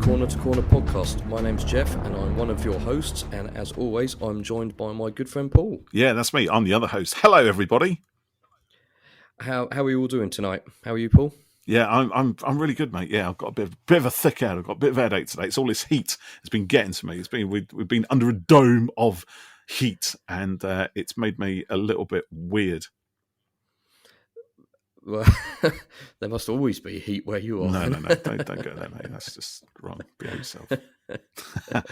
Corner to Corner podcast. My name's Jeff and I'm one of your hosts, and as always I'm joined by my good friend Paul. Yeah, that's me. I'm the other host. Hello everybody. How are you all doing tonight? How are you, Paul? Yeah, I'm really good, mate. Yeah, I've got a bit of a thick head. I've got a bit of a headache today. It's all this heat that's been getting to me. We've been under a dome of heat, and it's made me a little bit weird. Well, there must always be heat where you are. No, don't go there, mate. That's just wrong. Behave yourself.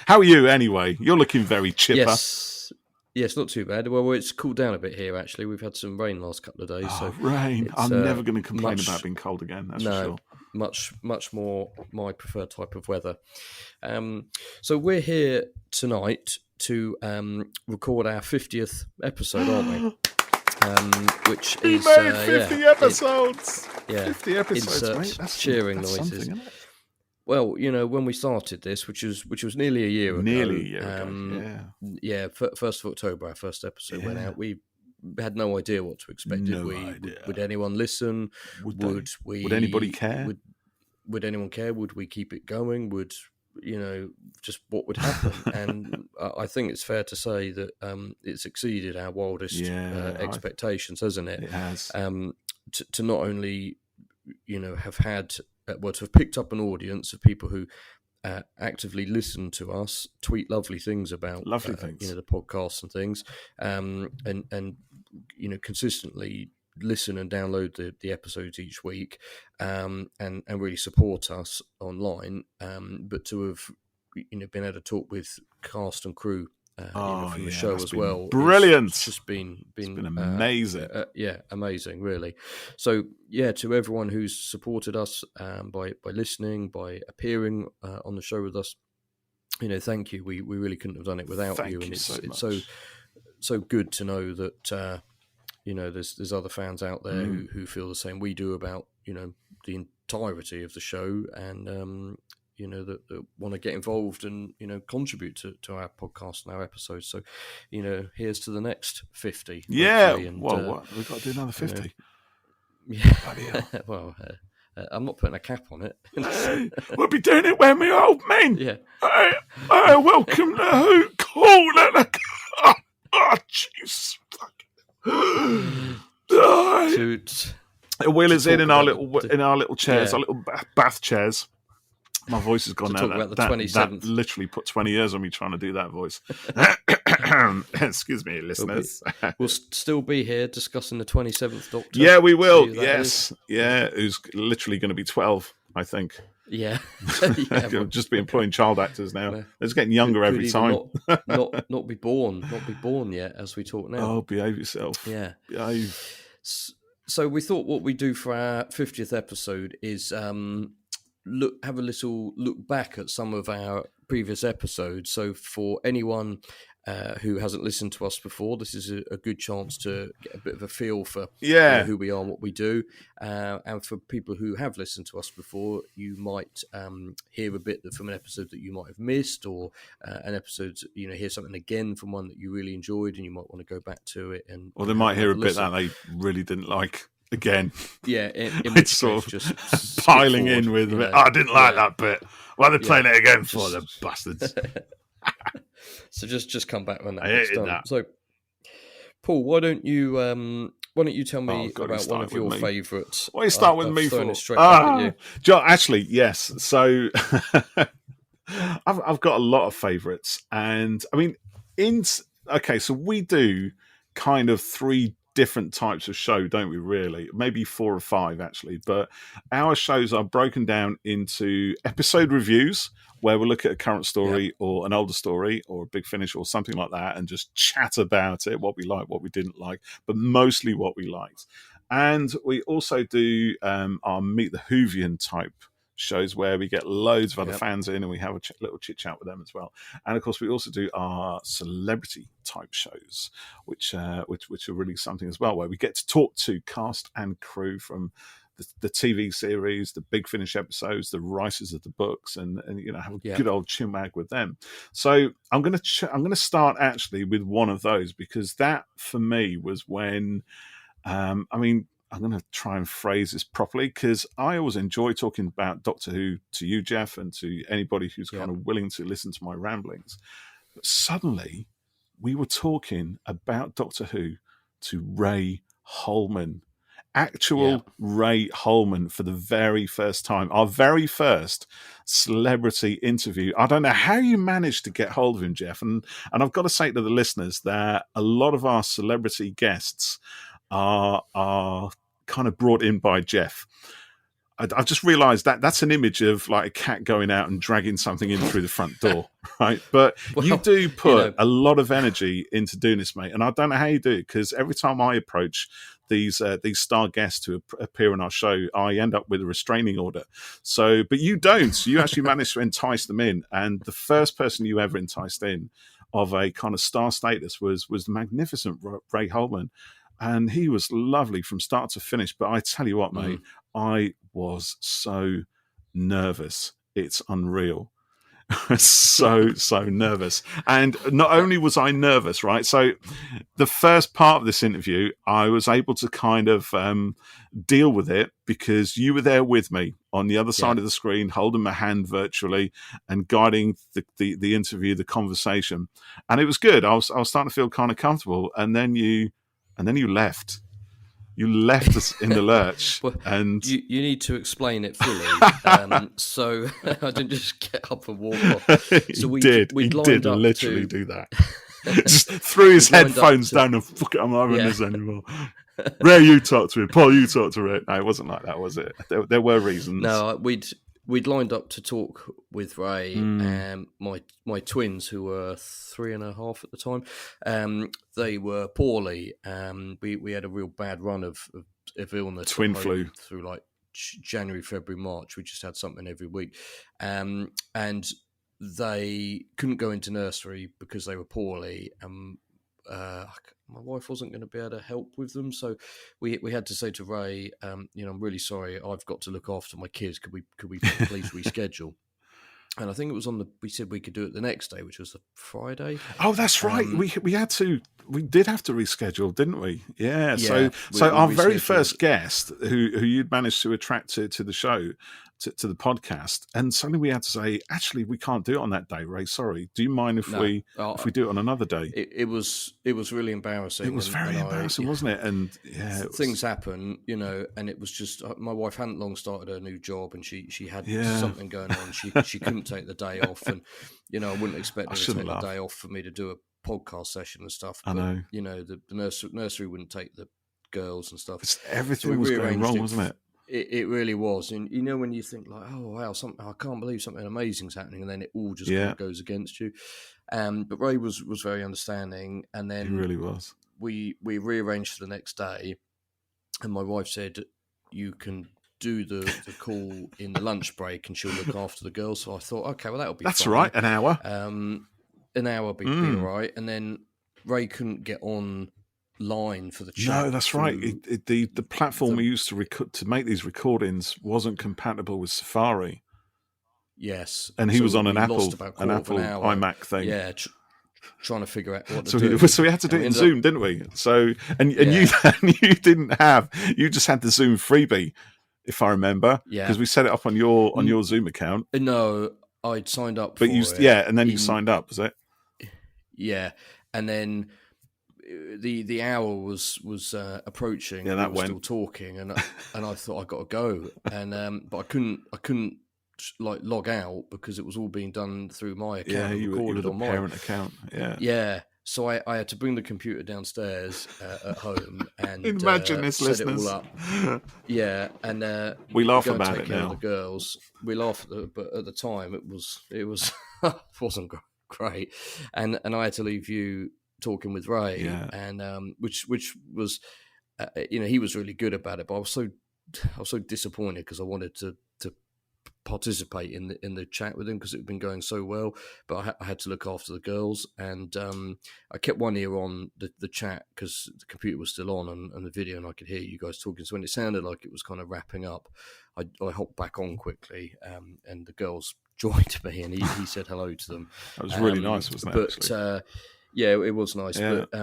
How are you anyway? You're looking very chipper. Yes, not too bad. Well, it's cooled down a bit here, actually. We've had some rain last couple of days. Rain. I'm never going to complain about being cold again, that's for sure. Much more my preferred type of weather. So we're here tonight to record our 50th episode, aren't we? Which is... We made 50 episodes! 50 episodes, mate. That's cheering noises. Isn't it? Well, you know, when we started this, which was nearly a year ago. Nearly a year ago, yeah. 1st of October, our first episode went out. We had no idea what to expect, did we? Idea. Would anyone listen? Would anybody care? Would anyone care? Would we keep it going? Would, you know, just what would happen? And I think it's fair to say that it's exceeded our wildest expectations, hasn't it? It has. To not only, you know, have had... to have picked up an audience of people who actively listen to us, tweet lovely things about things. You know, the podcasts and things, and you know, consistently listen and download the episodes each week, and really support us online. But to have, you know, been able to talk with cast and crew from the show as well. Brilliant. It's just been amazing. Amazing, really. So, to everyone who's supported us by listening, by appearing on the show with us, you know, thank you. We really couldn't have done it without you. And it's so good to know that you know, there's other fans out there who feel the same we do about, you know, the entirety of the show, and you know, that want to get involved and, you know, contribute to our podcast and our episodes. So, you know, here's to the next 50. Yeah, and, what? We've got to do another 50. You know, well, I'm not putting a cap on it. We'll be doing it when we're old men. Yeah. Hey, welcome to Who Corner. Oh, jeez. The wheel is in our little chairs, our little bath chairs. My voice has gone now. That literally put 20 years on me trying to do that voice. Excuse me, listeners. We'll still be here discussing the 27th Doctor. Yeah, we will. Yes. Yeah, who's literally going to be 12, I think. Yeah. I'm just be employing child actors now. They're just getting younger every time. Not be born yet as we talk now. Oh, behave yourself. Yeah. Behave. So we thought what we'd do for our 50th episode is... have a little look back at some of our previous episodes. So for anyone who hasn't listened to us before, this is a good chance to get a bit of a feel for who we are and what we do. And for people who have listened to us before, you might hear a bit from an episode that you might have missed, or an episode, you know, hear something again from one that you really enjoyed and you might want to go back to it. Or they might hear a bit that they really didn't like. Again, it's sort of just piling in with, you know, I didn't like that bit. Why are they playing it again for, the bastards? So just come back when that's done. That. So, Paul, why don't you tell me about one of your favourites? Why you start with me for? Actually, yes. So I've got a lot of favourites, and I mean, so we do kind of 3 different types of show, don't we, really? Maybe 4 or 5, actually. But our shows are broken down into episode reviews, where we'll look at a current story or an older story or a big finish or something like that and just chat about it, what we liked, what we didn't like, but mostly what we liked. And we also do our Meet the Whovian type shows where we get loads of other fans in and we have a little chit chat with them as well. And of course we also do our celebrity type shows, which are really something as well, where we get to talk to cast and crew from the TV series, the Big Finish episodes, the writers of the books, and you know, have a good old chinwag with them. So I'm going to start actually with one of those, because that for me was when I'm going to try and phrase this properly, because I always enjoy talking about Doctor Who to you, Jeff, and to anybody who's kind of willing to listen to my ramblings. But suddenly we were talking about Doctor Who to Ray Holman. Actual Ray Holman for the very first time. Our very first celebrity interview. I don't know how you managed to get hold of him, Jeff. And I've got to say to the listeners that a lot of our celebrity guests are kind of brought in by Jeff. I've just realised that that's an image of like a cat going out and dragging something in through the front door, right? But you do put a lot of energy into doing this, mate. And I don't know how you do it, because every time I approach these star guests to appear on our show, I end up with a restraining order. So, but you don't. You actually manage to entice them in. And the first person you ever enticed in of a kind of star status was the magnificent Ray Holman. And he was lovely from start to finish. But I tell you what, mate, I was so nervous. It's unreal. so nervous. And not only was I nervous, right? So the first part of this interview, I was able to kind of deal with it because you were there with me on the other side of the screen, holding my hand virtually and guiding the interview, the conversation. And it was good. I was starting to feel kind of comfortable. And then you left. You left us in the lurch. Well, and you need to explain it fully. So I didn't just get up and walk off. So we did literally do that. Just threw his headphones down and fuck it, I'm not having this anymore. Ray, you talk to him. Paul, you talk to Ray. No, it wasn't like that, was it? There were reasons. No, we'd lined up to talk with Ray and my twins, who were 3.5 at the time. They were poorly. We had a real bad run of illness. Twin flu. Through like January, February, March. We just had something every week. And they couldn't go into nursery because they were poorly. My wife wasn't going to be able to help with them, so we had to say to Ray, I'm really sorry, I've got to look after my kids. Could we please reschedule? And I think it was we said we could do it the next day, which was the Friday. Oh, that's right. We did have to reschedule, didn't we? Yeah. So our very first guest, who you'd managed to attract to the show, to the podcast, and suddenly we had to say, actually, we can't do it on that day, Ray. Sorry. Do you mind if we do it on another day? It was really embarrassing. It was very embarrassing, wasn't it? And things happen, and it was just my wife hadn't long started her new job, and she had something going on. She couldn't take the day off, and I wouldn't expect her to take the day off for me to do a podcast session and stuff. But, I know. The nursery wouldn't take the girls and stuff. Everything was going wrong, wasn't it? It really was. And when you think like, oh wow, I can't believe something amazing's happening, and then it all just kind of goes against you. But Ray was very understanding, and then he really was. We rearranged for the next day, and my wife said, you can do the call in the lunch break and she'll look after the girls. So I thought, okay, well that'll be that's fine. Right, an hour. An hour will be all right. And then Ray couldn't get on line for the chat. No, that's right. The platform we used to make these recordings wasn't compatible with Safari. Yes, and he was on an Apple iMac thing. Yeah, trying to figure out what to do. So we had to do it in Zoom, didn't we? So you just had the Zoom freebie, if I remember. Yeah, because we set it up on your Zoom account. No, I'd signed up. But and then you signed up, was it? Yeah, and then the hour was approaching. Yeah, that we were still talking, and I thought I got to go, and but I couldn't like log out because it was all being done through my account. Yeah, you were the parent account. Yeah. So I had to bring the computer downstairs at home and imagine this, set listeners. It all up. Yeah, and we laugh about it now. The girls, we laugh at it, but at the time it wasn't great, and I had to leave you talking with Ray, and which was, he was really good about it, but I was so disappointed because I wanted to participate in the chat with him because it had been going so well, but I had to look after the girls, and I kept one ear on the chat because the computer was still on and the video, and I could hear you guys talking. So when it sounded like it was kind of wrapping up, I hopped back on quickly, and the girls joined me, and he said hello to them. That was really nice, wasn't it? But yeah, it was nice. Yeah. But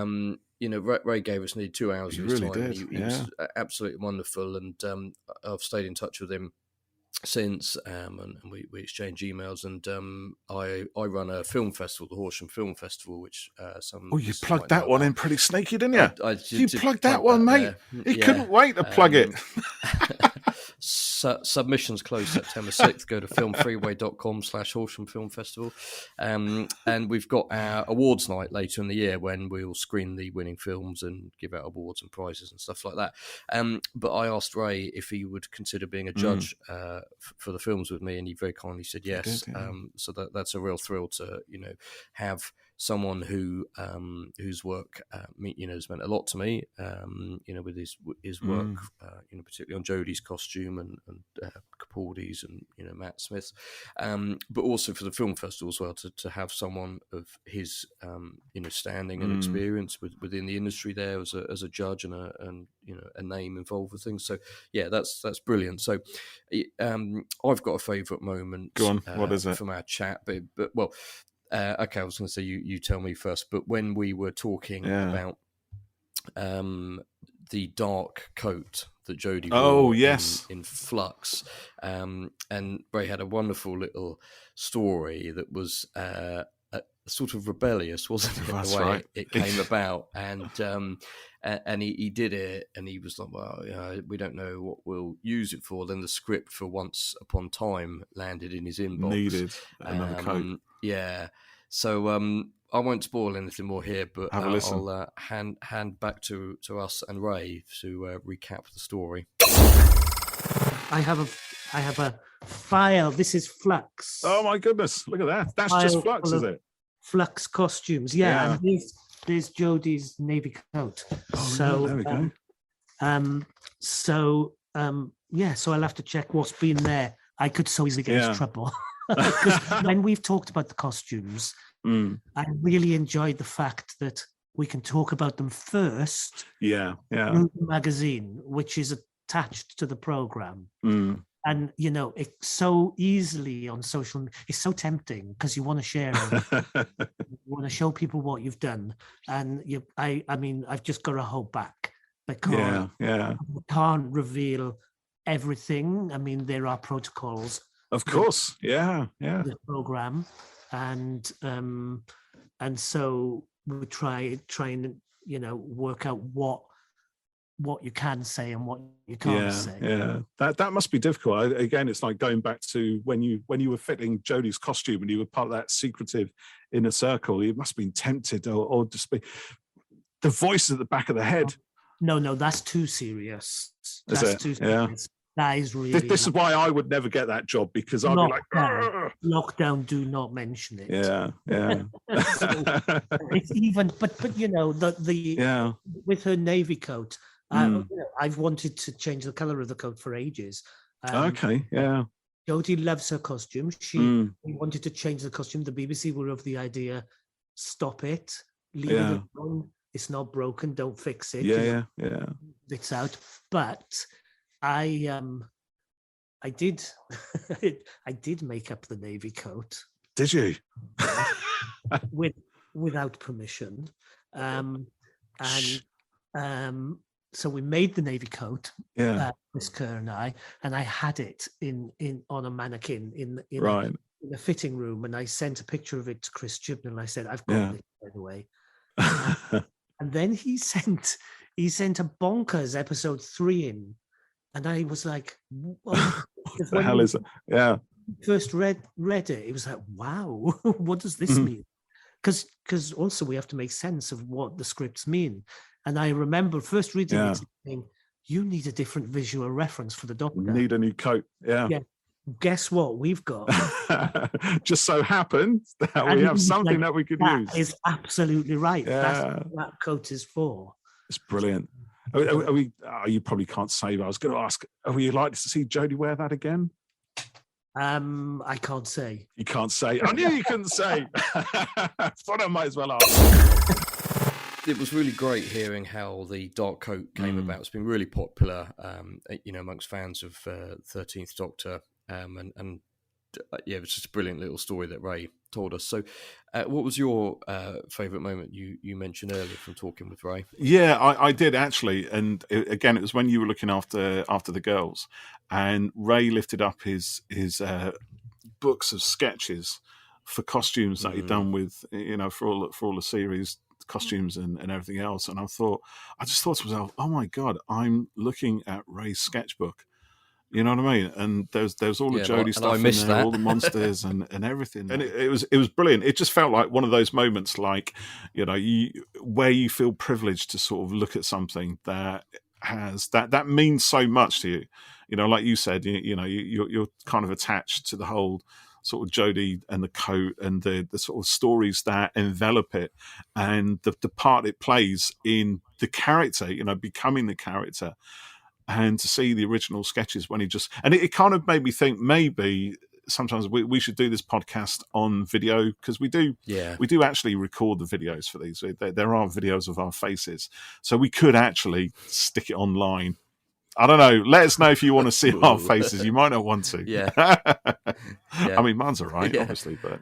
Ray gave us nearly 2 hours of his really time. Did. He was absolutely wonderful, and I've stayed in touch with him since, and we exchange emails, and I run a film festival, the Horsham Film Festival, which you plugged that one in pretty sneaky, didn't you? You plugged that one, mate. He couldn't wait to plug it. Submissions close September 6th. Go to filmfreeway.com/Horsham Film Festival. And we've got our awards night later in the year when we'll screen the winning films and give out awards and prizes and stuff like that. But I asked Ray if he would consider being a judge for the films with me, and he very kindly said yes. So that's a real thrill to, have someone whose work has meant a lot to me, with his work, particularly on Jodie's costume and Capaldi's and Matt Smith's, but also for the film festival as well, to have someone of his standing and experience within the industry there as a judge and a name involved with things. So yeah, that's brilliant. So I've got a favourite moment. Go on, what is it? From our chat, but well. Okay, I was going to say you tell me first, but when we were talking about the dark coat that Jodie wore in Flux, and Ray had a wonderful little story that was sort of rebellious, wasn't it? That's the way right. it came about, and he did it, and he was like, well, we don't know what we'll use it for. Then the script for Once Upon Time landed in his inbox. Needed another coat. Yeah. So I won't spoil anything more here, but I'll hand back to us and Ray to recap the story. I have a file. This is Flux. Oh my goodness! Look at that. That's file just Flux, is it? Flux costumes. Yeah. And there's Jodie's navy coat. So there we go. So I'll have to check what's been there. I could so easily get into trouble. Because when we've talked about the costumes, I really enjoyed the fact that we can talk about them first. Yeah. Through the magazine, which is attached to the program. And it's so easily on social. It's so tempting because you want to share it. You want to show people what you've done, and I've just got to hold back because I can't reveal everything. I mean, there are protocols. Of course, the program, and so we try and work out what you can say and what you can't say. Yeah, that must be difficult. Again, it's like going back to when you were fitting Jodie's costume and you were part of that secretive inner circle. You must have been tempted, or just be the voice at the back of the head. No, that's too serious. That's too serious. That is really. This is why I would never get that job, because I'd be like, lockdown. Do not mention it. Yeah. It's even, but the with her navy coat. I've wanted to change the color of the coat for ages. Jodie loves her costume. She wanted to change the costume. The BBC were of the idea, stop it, leave it alone. It's not broken. Don't fix it. Yeah. It's out. But I did I did make up the navy coat. Did you? without permission. So we made the navy coat, Miss Kerr and I had it in on a mannequin in a fitting room, and I sent a picture of it to Chris Chibnall. I said, I've got this, by the way. And then he sent a bonkers episode 3 in, and I was like, what the hell is it? Yeah. First read it was like, wow, what does this mean? Because also we have to make sense of what the scripts mean. And I remember first reading it saying, you need a different visual reference for the Doctor. You need a new coat. Yeah. Guess what we've got? Just so happens that we have something that we could use. That is absolutely right. Yeah. That's what that coat is for. It's brilliant. You probably can't say, but I was going to ask, are you likely to see Jodie wear that again? I can't say. You can't say. I knew you couldn't say. Thought I might as well ask. It was really great hearing how the dark coat came about. It's been really popular, amongst fans of 13th Doctor, and yeah, it was just a brilliant little story that Ray told us. So, what was your favourite moment you mentioned earlier from talking with Ray? Yeah, I did actually, and again, it was when you were looking after the girls, and Ray lifted up his books of sketches for costumes that he'd done with, for all the series costumes and everything else. And I just thought to myself, oh my God, I'm looking at Ray's sketchbook. You know what I mean? And there's all the Jodie stuff in there, all the monsters and everything. And it was brilliant. It just felt like one of those moments, like, where you feel privileged to sort of look at something that has that means so much to you. Like you said, you're kind of attached to the whole sort of Jodie and the coat and the sort of stories that envelop it, and the part it plays in the character, becoming the character. And to see the original sketches when it kind of made me think maybe sometimes we should do this podcast on video, because we do actually record the videos for these. There are videos of our faces, so we could actually stick it online. I don't know. Let us know if you want to see our faces. You might not want to. Yeah. I mean, mine's all right, obviously, but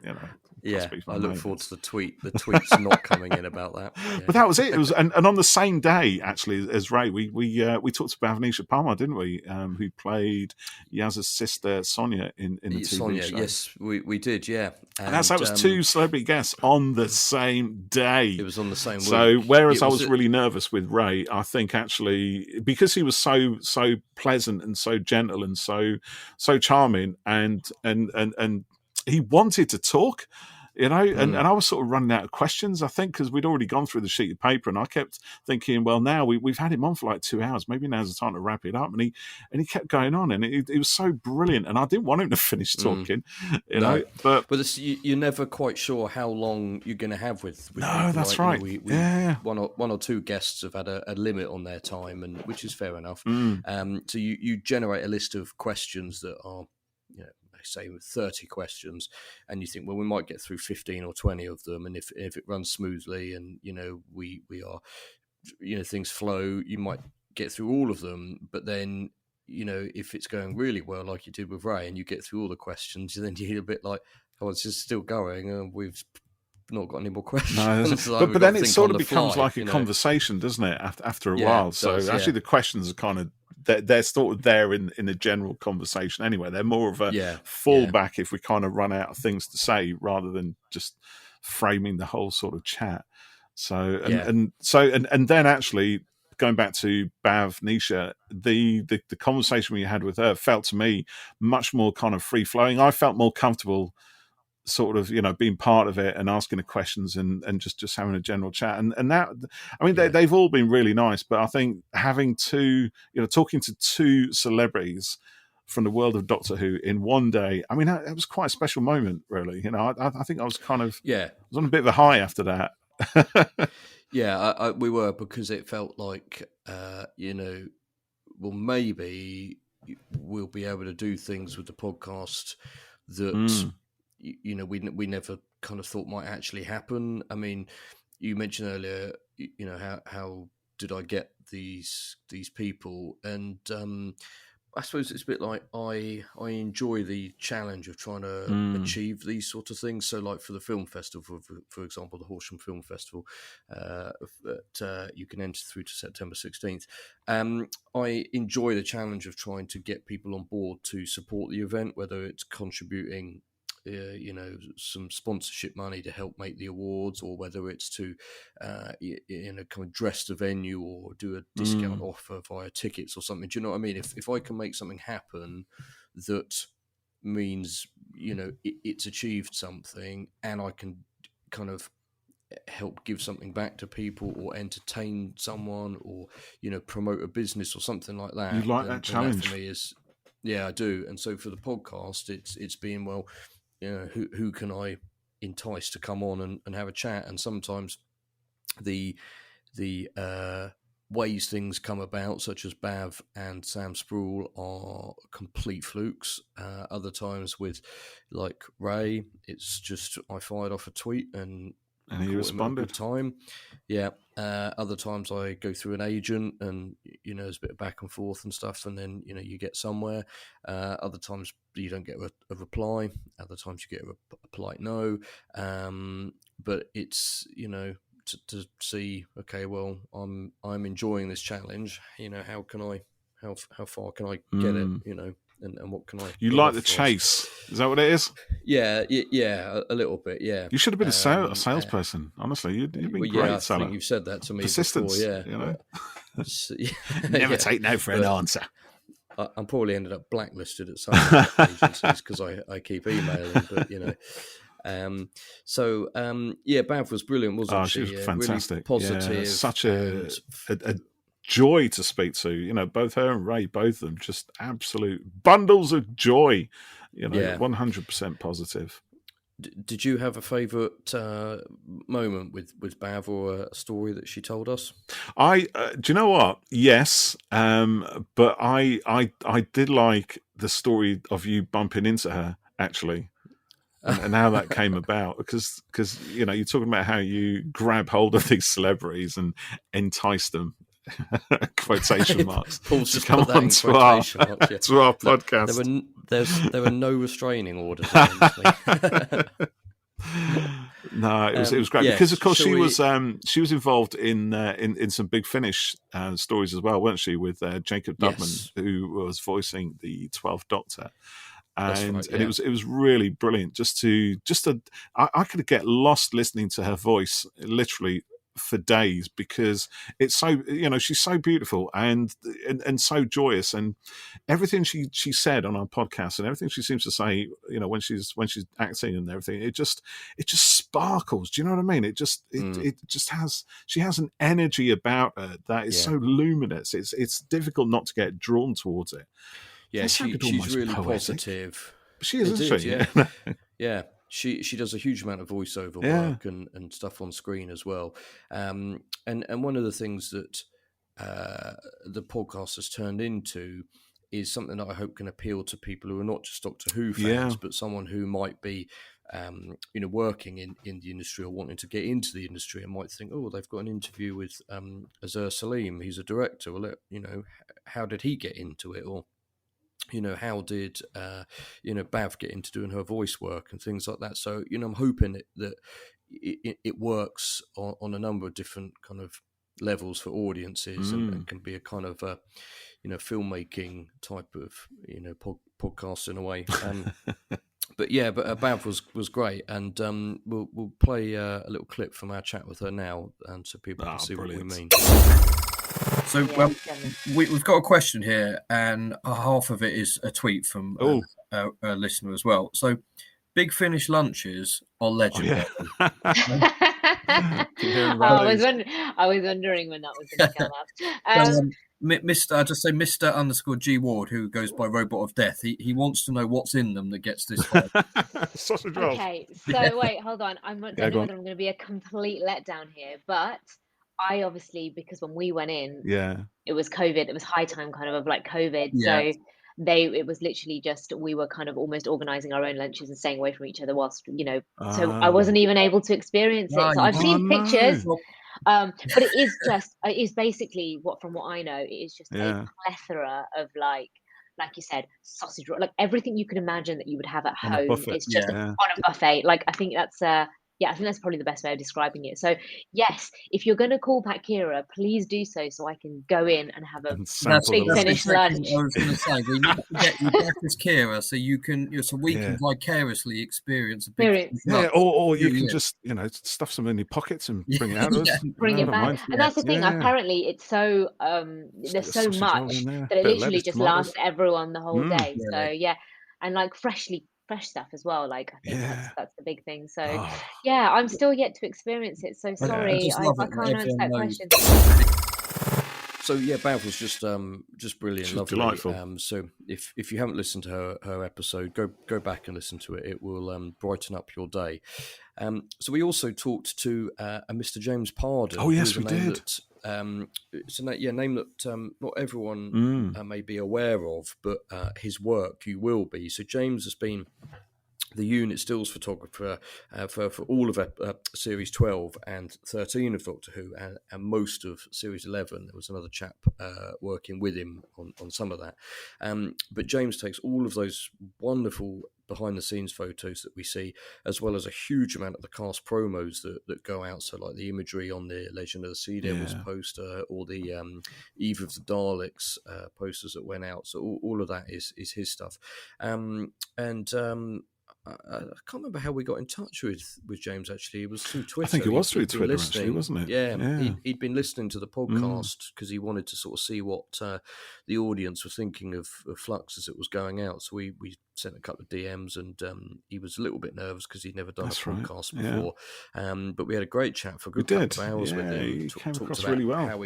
yeah, I look forward to the tweets not coming in about that. Yeah. But that was it. It was, and on the same day, actually, as Ray, we talked to Bhavnisha Parmer, didn't we? Who played Yaz's sister Sonya in the TV Sonya, show? Yes, we did. Yeah, and that was two celebrity guests on the same day. It was on the same week. So whereas I was really nervous with Ray, I think actually because he was so pleasant and so gentle and so charming and he wanted to talk, and I was sort of running out of questions, I think, because we'd already gone through the sheet of paper, and I kept thinking, well, now we've had him on for like 2 hours, maybe now's the time to wrap it up, and he kept going on, and it was so brilliant, and I didn't want him to finish talking, you know. But you're never quite sure how long you're going to have with no, people. that's right. One or two guests have had a limit on their time, and which is fair enough. So you generate a list of questions that are, say 30 questions, and you think, well, we might get through 15 or 20 of them, and if it runs smoothly and we are, things flow, you might get through all of them. But then if it's going really well, like you did with Ray, and you get through all the questions, then you're a bit like, oh, it's just still going, and we've not got any more questions. No, but then it sort of becomes like a conversation, doesn't it, after a while? So actually the questions are kind of, they're sort of there in a general conversation anyway. They're more of a fallback if we kind of run out of things to say, rather than just framing the whole sort of chat. So and then actually going back to Bhavnisha, the conversation we had with her felt to me much more kind of free flowing. I felt more comfortable sort of being part of it and asking the questions and just having a general chat, and that, I mean, they've all been really nice, but I think having talking to two celebrities from the world of Doctor Who in one day, I mean, it was quite a special moment, really. I think I was kind of I was on a bit of a high after that. We were, because it felt like well, maybe we'll be able to do things with the podcast that we never kind of thought might actually happen. I mean, you mentioned earlier, how did I get these people? And I suppose it's a bit like I enjoy the challenge of trying to achieve these sort of things. So, like for the film festival, for example, the Horsham Film Festival, that you can enter through to September 16th. I enjoy the challenge of trying to get people on board to support the event, whether it's contributing some sponsorship money to help make the awards, or whether it's to kind of dress the venue or do a discount offer via tickets or something. Do you know what I mean? If I can make something happen that means it's achieved something, and I can kind of help give something back to people, or entertain someone, or promote a business or something like that. You like that challenge? That for me is, I do. And so for the podcast, it's being, well, who can I entice to come on and have a chat? And sometimes the ways things come about, such as Bav and Sam Spruell, are complete flukes. Other times with, like Ray, it's just I fired off a tweet and And he responded. Good time. Yeah. Other times I go through an agent, and there's a bit of back and forth and stuff, and then you get somewhere. Other times you don't get a reply. Other times you get a polite no. But it's to see, okay, well, I'm enjoying this challenge. How far can I get it? And what can I? You like the chase? Is that what it is? Yeah, a little bit. Yeah. You should have been a salesperson. Honestly, you've been great. I think you've said that to me Persistence, before. Yeah. Never take no for an answer. I'm probably ended up blacklisted at some agencies because I keep emailing, but Bav was brilliant, wasn't she? She was fantastic. Really positive, such a joy to speak to. Both her and Ray, both of them, just absolute bundles of joy. 100% positive. Did you have a favourite moment with Bav, or a story that she told us? Do you know what? Yes, but I did like the story of you bumping into her, actually. And how that came about, because you're talking about how you grab hold of these celebrities and entice them, quotation marks, to come on to our podcast. There were no restraining orders against me. No, it was great, because of course she was involved in some Big Finish stories as well, weren't she? With Jacob Dubman, who was voicing the 12th Doctor. And it was really brilliant. I could get lost listening to her voice literally for days, because it's so she's so beautiful and so joyous, and everything she said on our podcast and everything she seems to say when she's acting and everything, it just sparkles. Do you know what I mean? It just has an energy about her that is so luminous. It's difficult not to get drawn towards it. Yeah, she's really positive. She is, isn't she? Yeah. Yeah. She does a huge amount of voiceover work and stuff on screen as well. And one of the things that the podcast has turned into is something that I hope can appeal to people who are not just Doctor Who fans, but someone who might be working in the industry or wanting to get into the industry, and might think, oh, they've got an interview with Azur Salim. He's a director. Well, how did he get into it? Or how did Bav get into doing her voice work and things like that? So I'm hoping that it works on a number of different kind of levels for audiences, and can be a kind of filmmaking type of podcast in a way. But Bav was great, and we'll play a little clip from our chat with her now, and so people can see what we mean. So we've got a question here, and half of it is a tweet from a listener as well. So, Big Finish lunches are legendary. I was wondering when that was going to come up. Mr. _G Ward, who goes by Robot of Death, he wants to know what's in them that gets this far. Sausage roll. Okay, so wait, hold on. I don't know whether I'm going to be a complete letdown here, but I obviously, because when we went in, it was COVID. It was high time kind of like COVID. Yeah. So it was literally just, we were kind of almost organising our own lunches and staying away from each other whilst, so I wasn't even able to experience it. So I've seen pictures, but it is basically from what I know, it is just a plethora of like you said, sausage roll, like everything you can imagine that you would have at home. It's just on a buffet. Like, I think that's I think that's probably the best way of describing it. So, yes, if you're going to call back Kira, please do so I can go in and have a Big Finish lunch. I was going to say, we need to get you back as Kira so we can vicariously experience a Big Finish lunch. Or you can just, stuff some in your pockets and bring it out of us. Bring it back. And that's the thing. Apparently, it's so there's so much that it literally just lasts everyone the whole day. So, and like fresh stuff as well. Like, I think that's the big thing. So I'm still yet to experience it. So sorry, I can't answer that question. So Bav was just brilliant, she was lovely. Delightful. So if you haven't listened to her episode, go back and listen to it. It will brighten up your day. So we also talked to a Mr. James Pardon. Oh yes, we did. It's a name that not everyone may be aware of, but his work you will be. So James has been the unit stills photographer for all of series 12 and 13 of Doctor Who, and most of series 11. There was another chap working with him on some of that. But James takes all of those wonderful behind the scenes photos that we see, as well as a huge amount of the cast promos that go out. So like the imagery on the Legend of the Sea Devils poster, or the Eve of the Daleks posters that went out. So all of that is his stuff. I can't remember how we got in touch with James, actually. It was through Twitter. I think it was through Twitter, actually, wasn't it? Yeah. He'd been listening to the podcast because he wanted to sort of see what the audience was thinking of Flux as it was going out. So we sent a couple of DMs, and he was a little bit nervous because he'd never done a podcast before. But we had a great chat for a good couple of hours with him. He came across really well.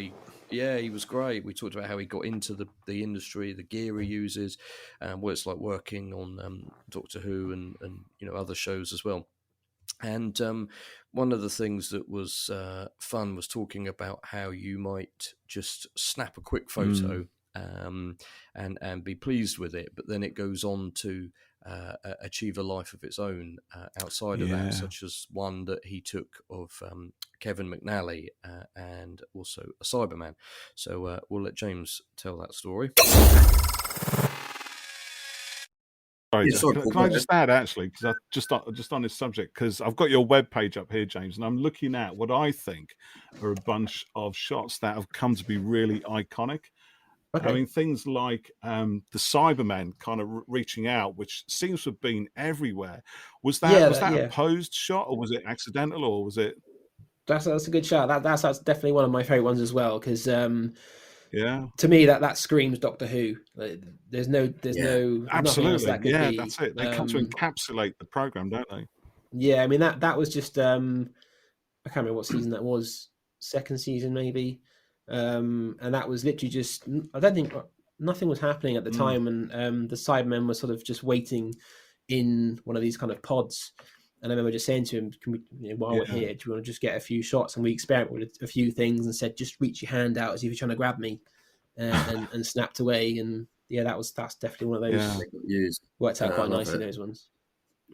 He was great. We talked about how he got into the industry, the gear he uses, what it's like working on Doctor Who and other shows as well. And one of the things that was fun was talking about how you might just snap a quick photo and be pleased with it, but then it goes on to achieve a life of its own outside of that, such as one that he took of Kevin McNally and also a Cyberman. So we'll let James tell that story. Can I just add, actually, because just on this subject, because I've got your webpage up here, James, and I'm looking at what I think are a bunch of shots that have come to be really iconic. Okay. I mean, things like the Cyberman kind of reaching out, which seems to have been everywhere. Was that a posed shot, or was it accidental, or was it? That's a good shot. That's definitely one of my favorite ones as well, because to me that screams Doctor Who. There's no absolutely that could be. That's it. They come to encapsulate the program, don't they? Yeah, I mean that was just I can't remember what season that was. Second season maybe. And that was literally just, I don't think nothing was happening at the time, and the Cybermen were sort of just waiting in one of these kind of pods. And I remember just saying to him, "Can we, while we're here, do you want to just get a few shots?" And we experimented with a few things and said, "Just reach your hand out as if you're trying to grab me," and snapped away. And that's definitely one of those worked out quite nicely. Those ones.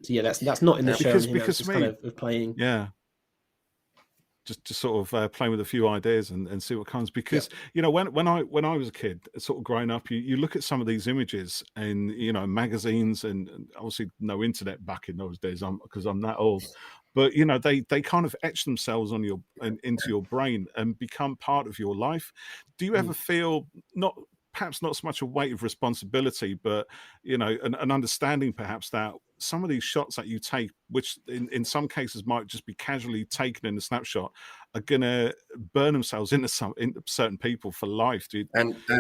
So that's not in the show. Because just kind of playing. Yeah. Just sort of playing with a few ideas and see what comes, because when I was a kid, sort of growing up, you look at some of these images in magazines, and obviously no internet back in those days, because I'm that old, but they kind of etch themselves into your brain and become part of your life. Do you ever feel perhaps not so much a weight of responsibility, but an understanding perhaps that some of these shots that you take, which in some cases might just be casually taken in a snapshot, are going to burn themselves into certain people for life?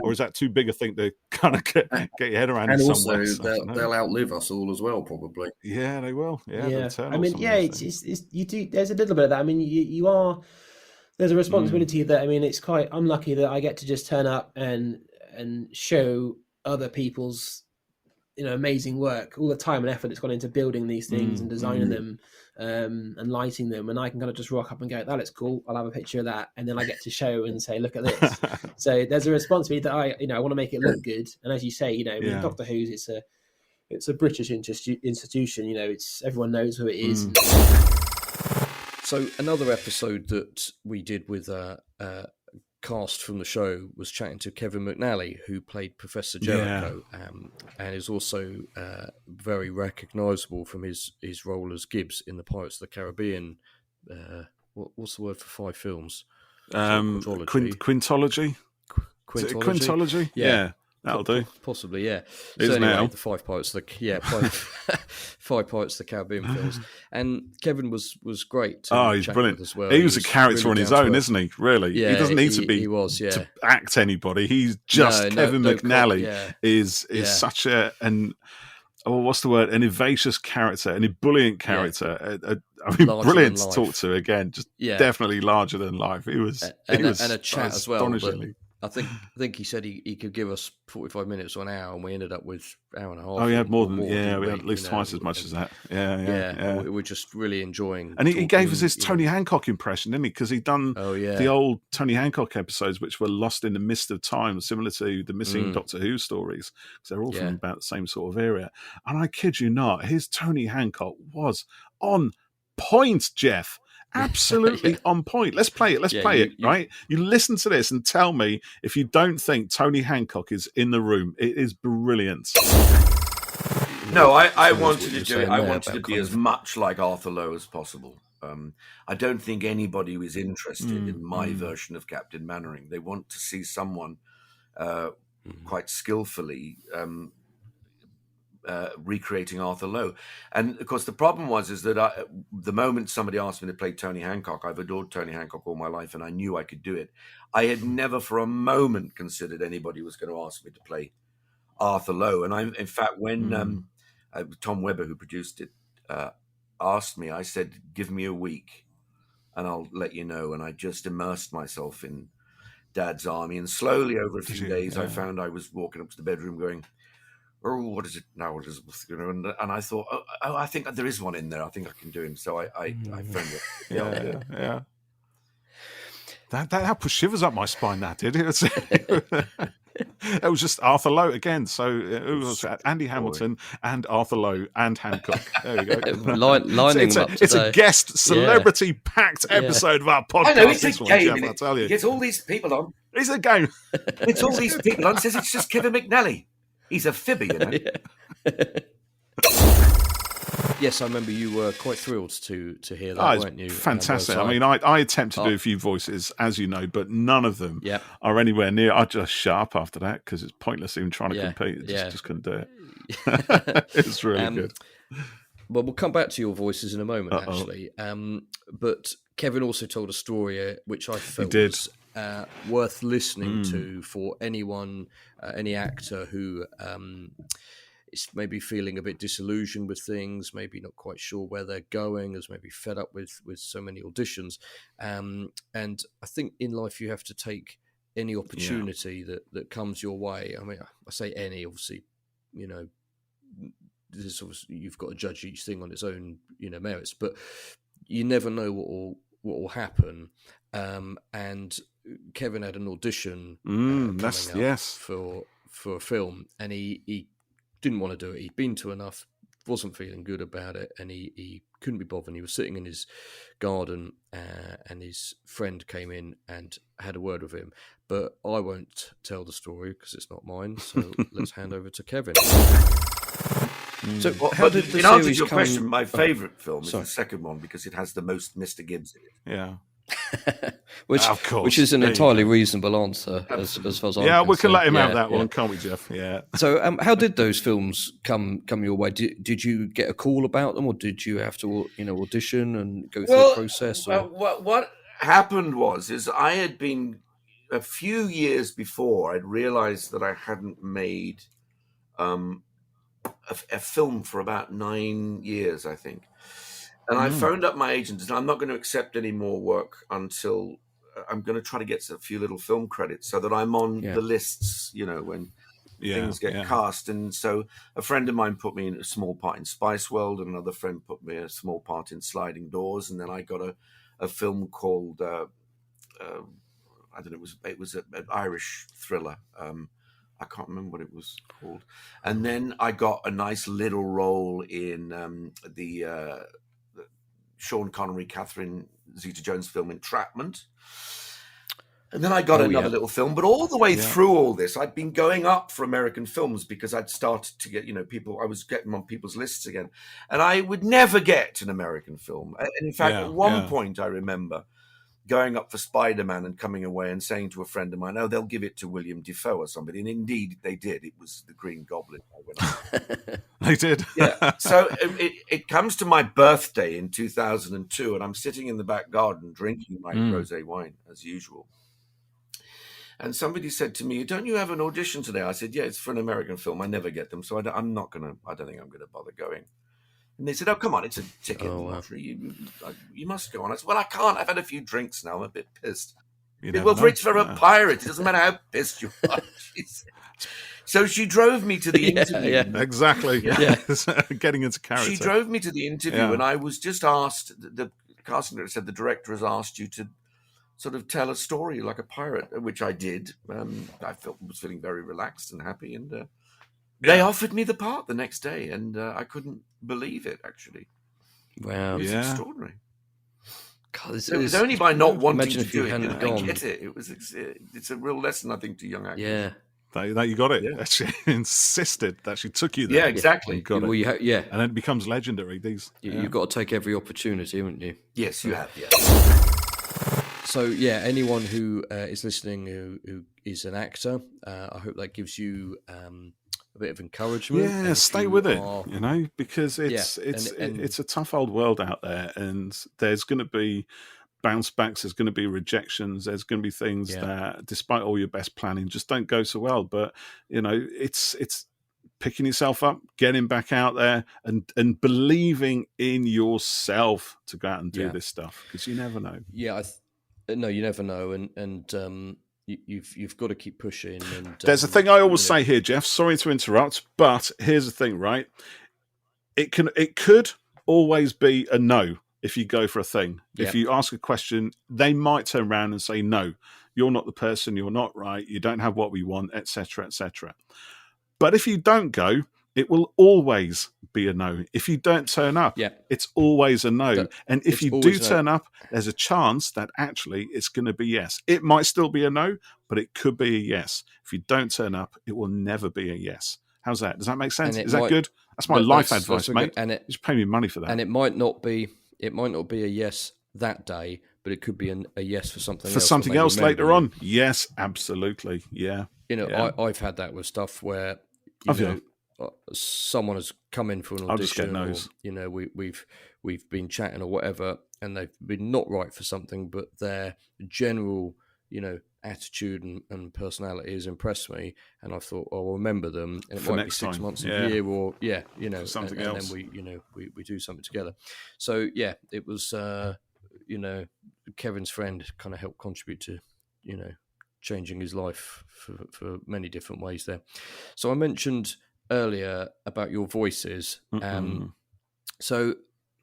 Or is that too big a thing to kind of get your head around? And also, they'll outlive us all as well, probably. Yeah, they will. Yeah. I mean, it's you do. There's a little bit of that. I mean, you are. There's a responsibility that, I mean, it's quite unlucky that I get to just turn up and show other people's amazing work, all the time and effort that's gone into building these things and designing them and lighting them, and I can kind of just rock up and go, that looks cool, I'll have a picture of that, and then I get to show and say, look at this. So there's a responsibility that I want to make it look good, and as you say, Doctor Who's it's a British institution, it's everyone knows who it is. So another episode that we did with cast from the show was chatting to Kevin McNally, who played Professor Jericho, and is also very recognisable from his role as Gibbs in the Pirates of the Caribbean. What's the word for 5 films? Quintology. Quintology? Yeah. That'll do. Possibly, yeah. So anyway, the 5 Pirates of the five Pirates of the Caribbean films, and Kevin was great. He's brilliant as well. He was a character really on his own, isn't he? Really, he doesn't need to be. He was, to act anybody. He's just Kevin McNally is such an what's the word? An vivacious character, an ebullient character. I mean, larger brilliant to talk to again. Just definitely larger than life. He was, and a chat as well. I think he said he could give us 45 minutes or an hour, and we ended up with an hour and a half. Oh, we had more than we had at least twice as much as that. Yeah. We're just really enjoying. And he gave us his Tony Hancock impression, didn't he? Because he'd done the old Tony Hancock episodes, which were lost in the mist of time, similar to the missing Doctor Who stories, because they're all from about the same sort of area. And I kid you not, his Tony Hancock was on point, Jeff. Absolutely on point. Let's play it. Right? You listen to this and tell me if you don't think Tony Hancock is in the room. It is brilliant. No, I wanted to do it. I wanted to be as much like Arthur Lowe as possible. I don't think anybody was interested in my version of Captain Mannering. They want to see someone quite skillfully recreating Arthur Lowe. And of course the problem is that the moment somebody asked me to play Tony Hancock, I've adored Tony Hancock all my life and I knew I could do it. I had never for a moment considered anybody was going to ask me to play Arthur Lowe. And in fact, when Tom Webber, who produced it, asked me, I said, give me a week and I'll let you know. And I just immersed myself in Dad's Army, and slowly over a few days I found I was walking up to the bedroom going, oh, what is it now? What is it? You know, and I thought, oh, I think there is one in there. I think I can do him. So I phoned it. Yeah. That put shivers up my spine. That did it. It was just Arthur Lowe again. So it was Andy Hamilton and Arthur Lowe and Hancock. There we go. It's a guest celebrity packed episode of our podcast. I know, it's a game. I tell you, he gets all these people on. It's a game. It's all these people on. Says it's just Kevin McNally. He's a fibber, you know. Yes, I remember you were quite thrilled to hear that, weren't you? Fantastic. I mean, I attempt to do a few voices, as you know, but none of them are anywhere near. I just shut up after that because it's pointless even trying to compete. Just couldn't do it. It's really good. Well, we'll come back to your voices in a moment, actually. But Kevin also told a story which I felt was worth listening to for anyone, any actor who is maybe feeling a bit disillusioned with things, maybe not quite sure where they're going, is maybe fed up with so many auditions. And I think in life you have to take any opportunity that comes your way. I mean, I say any, obviously, you know, this obviously, you've got to judge each thing on its own, you know, merits, but you never know what will happen. And Kevin had an audition for a film, and he didn't want to do it. He'd been to enough, wasn't feeling good about it, and he couldn't be bothered. He was sitting in his garden, and his friend came in and had a word with him. But I won't tell the story because it's not mine. So let's hand over to Kevin. So, how did the in answer to your question, my favourite film is the second one because it has the most Mr. Gibbs in it. Yeah. which is an entirely reasonable answer as far as I'm concerned. We can let him have that one, can't we, Jeff? Yeah. So, how did those films come your way? Did you get a call about them, or did you have to audition and go through the process? What happened was I had been a few years before. I'd realised that I hadn't made a film for about 9 years, I think. And I phoned up my agent and said, I'm not going to accept any more work until I'm going to try to get a few little film credits so that I'm on the lists, you know, when things get cast. And so a friend of mine put me in a small part in Spice World, and another friend put me a small part in Sliding Doors. And then I got a film called, I don't know, it was an Irish thriller. I can't remember what it was called. And then I got a nice little role in the Sean Connery, Catherine Zeta-Jones film Entrapment. And then I got another little film. But all the way through all this, I'd been going up for American films because I'd started to get, I was getting on people's lists again. And I would never get an American film. And in fact, at one point, I remember going up for Spider-Man and coming away and saying to a friend of mine, oh, they'll give it to William Defoe or somebody. And indeed, they did. It was the Green Goblin. They did. Yeah. So it comes to my birthday in 2002, and I'm sitting in the back garden drinking my rosé wine, as usual. And somebody said to me, don't you have an audition today? I said, yeah, it's for an American film. I never get them. So I don't think I'm going to bother going. And they said, oh, come on, it's a ticket lottery. You must go on. I said, well, I can't. I've had a few drinks now. I'm a bit pissed. Well, Fritz, for a pirate, it doesn't matter how pissed you are. So she drove me to the interview. Yeah, exactly. Yeah. Getting into character. She drove me to the interview, and I was just asked, the casting director said the director has asked you to sort of tell a story like a pirate, which I did. I was feeling very relaxed and happy, and they offered me the part the next day, and I couldn't believe it, actually. Wow. It was extraordinary. God, it was only by not wanting to do it. I get it. It's a real lesson, I think, to young actors. Yeah. That you got it. Yeah. She insisted that she took you there. Yeah, exactly. And got it. Yeah. And then it becomes legendary. You've got to take every opportunity, haven't you? Yes, you have. Yeah. So, yeah, anyone who is listening who is an actor, I hope that gives you a bit of encouragement. Yeah, stay with it, because it's a tough old world out there, and there's going to be bounce backs, there's going to be rejections, there's going to be things that, despite all your best planning, just don't go so well. But it's picking yourself up, getting back out there, and believing in yourself to go out and do this stuff, because you never know. Yeah, no, you never know, and you've got to keep pushing. And there's a thing I always say here, Jeff. Sorry to interrupt, but here's the thing, right? It could always be a no. If you go for a thing, if you ask a question, they might turn around and say, no, you're not the person, you're not right, you don't have what we want, etc., etc. But if you don't go, it will always be a no. If you don't turn up, it's always a no. And if you do turn up, there's a chance that actually it's going to be yes. It might still be a no, but it could be a yes. If you don't turn up, it will never be a yes. How's that? Does that make sense? Is that good? That's my life advice, mate. And you just pay me money for that. And it might not be a yes that day, but it could be a yes for something else. For something else later on. Yes, absolutely. Yeah. I've had that with stuff where someone has come in for an audition, or we've been chatting or whatever, and they've been not right for something, but their general attitude and personality has impressed me, and I thought I'll remember them, and it might be 6 months, a year, or something else, and then we do something together. So it was Kevin's friend kind of helped contribute to changing his life for many different ways there. So I mentioned earlier about your voices, so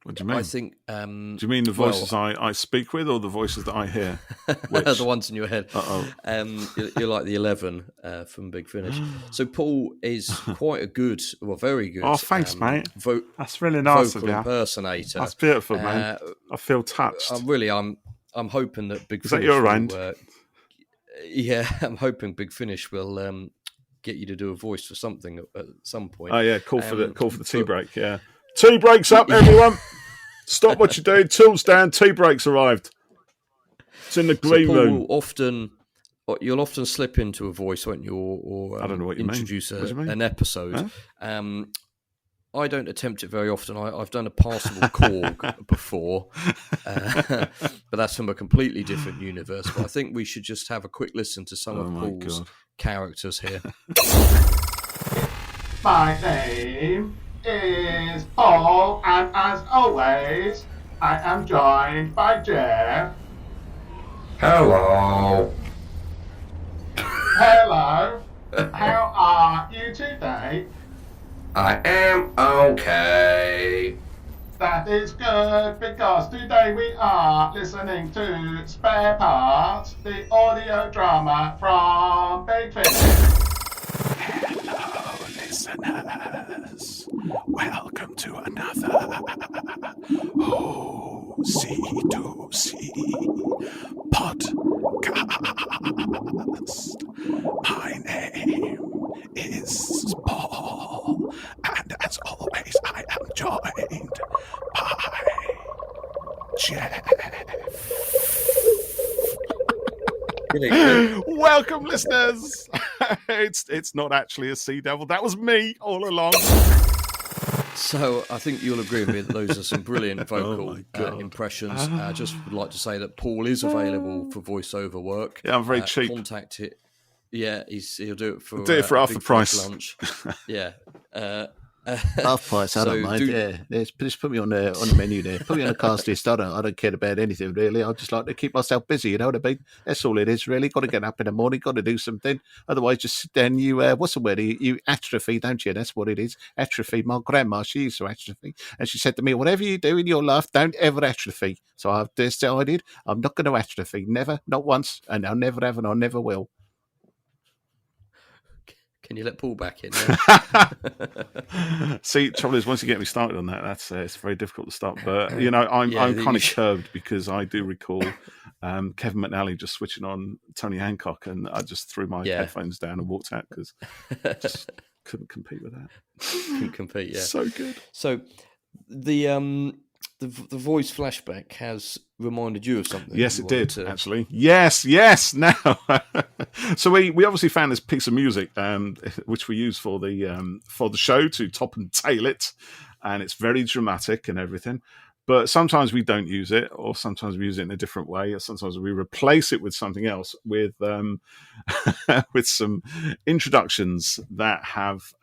what do you mean? I think. Do you mean the voices I speak with, or the voices that I hear? The ones in your head. You're like the 11 from Big Finish. So Paul is quite a good, very good. Oh, thanks, mate. That's really nice of you. Impersonator. That's beautiful, man. I feel touched. I'm hoping that Big Finish. Is that your round? I'm hoping Big Finish will get you to do a voice for something at some point. Oh yeah, call for the tea break. Yeah. Tea breaks up, everyone. Stop what you're doing. Tools down. Tea breaks arrived. It's in the green room. You'll often slip into a voice, won't you? Or I don't know what you introduce mean. An episode. Huh? I don't attempt it very often. I've done a passable Korg before, but that's from a completely different universe. But I think we should just have a quick listen to some of Paul's characters here. My name is Paul, and as always, I am joined by Jeff. Hello. Hello. How are you today? I am okay. That is good, because today we are listening to Spare Parts, the audio drama from Big Finish. Hello, listeners. Welcome to another C2C podcast. My name is Paul, and as always, I am joined by Jeff. Welcome, listeners. It's not actually a sea devil. That was me all along. So I think you'll agree with me that those are some brilliant vocal impressions. I just would like to say that Paul is available for voiceover work. Yeah, I'm very cheap. Contact it. Yeah, he'll do it for half the price. Lunch. Yeah. Half price, I don't mind. Just put me on the menu there. Put me on the cast list. I don't care about anything really. I just like to keep myself busy. You know what I mean? That's all it is really. Got to get up in the morning. Got to do something. Otherwise, just then you what's the word? You atrophy, don't you? That's what it is. Atrophy. My grandma, she used to atrophy, and she said to me, "Whatever you do in your life, don't ever atrophy." So I've decided I'm not going to atrophy. Never, not once, and I'll never have, and I never will. Can you let Paul back in? See, trouble is, once you get me started on that, that's it's very difficult to stop. But I'm kind of curbed because I do recall Kevin McNally just switching on Tony Hancock, and I just threw my headphones down and walked out because I just couldn't compete with that. Couldn't compete, yeah. So good. So the voice flashback has reminded you of something. Yes, it did, actually. Yes. Now, so we obviously found this piece of music, which we use for the show to top and tail it, and it's very dramatic and everything. But sometimes we don't use it, or sometimes we use it in a different way, or sometimes we replace it with something else, with with some introductions that have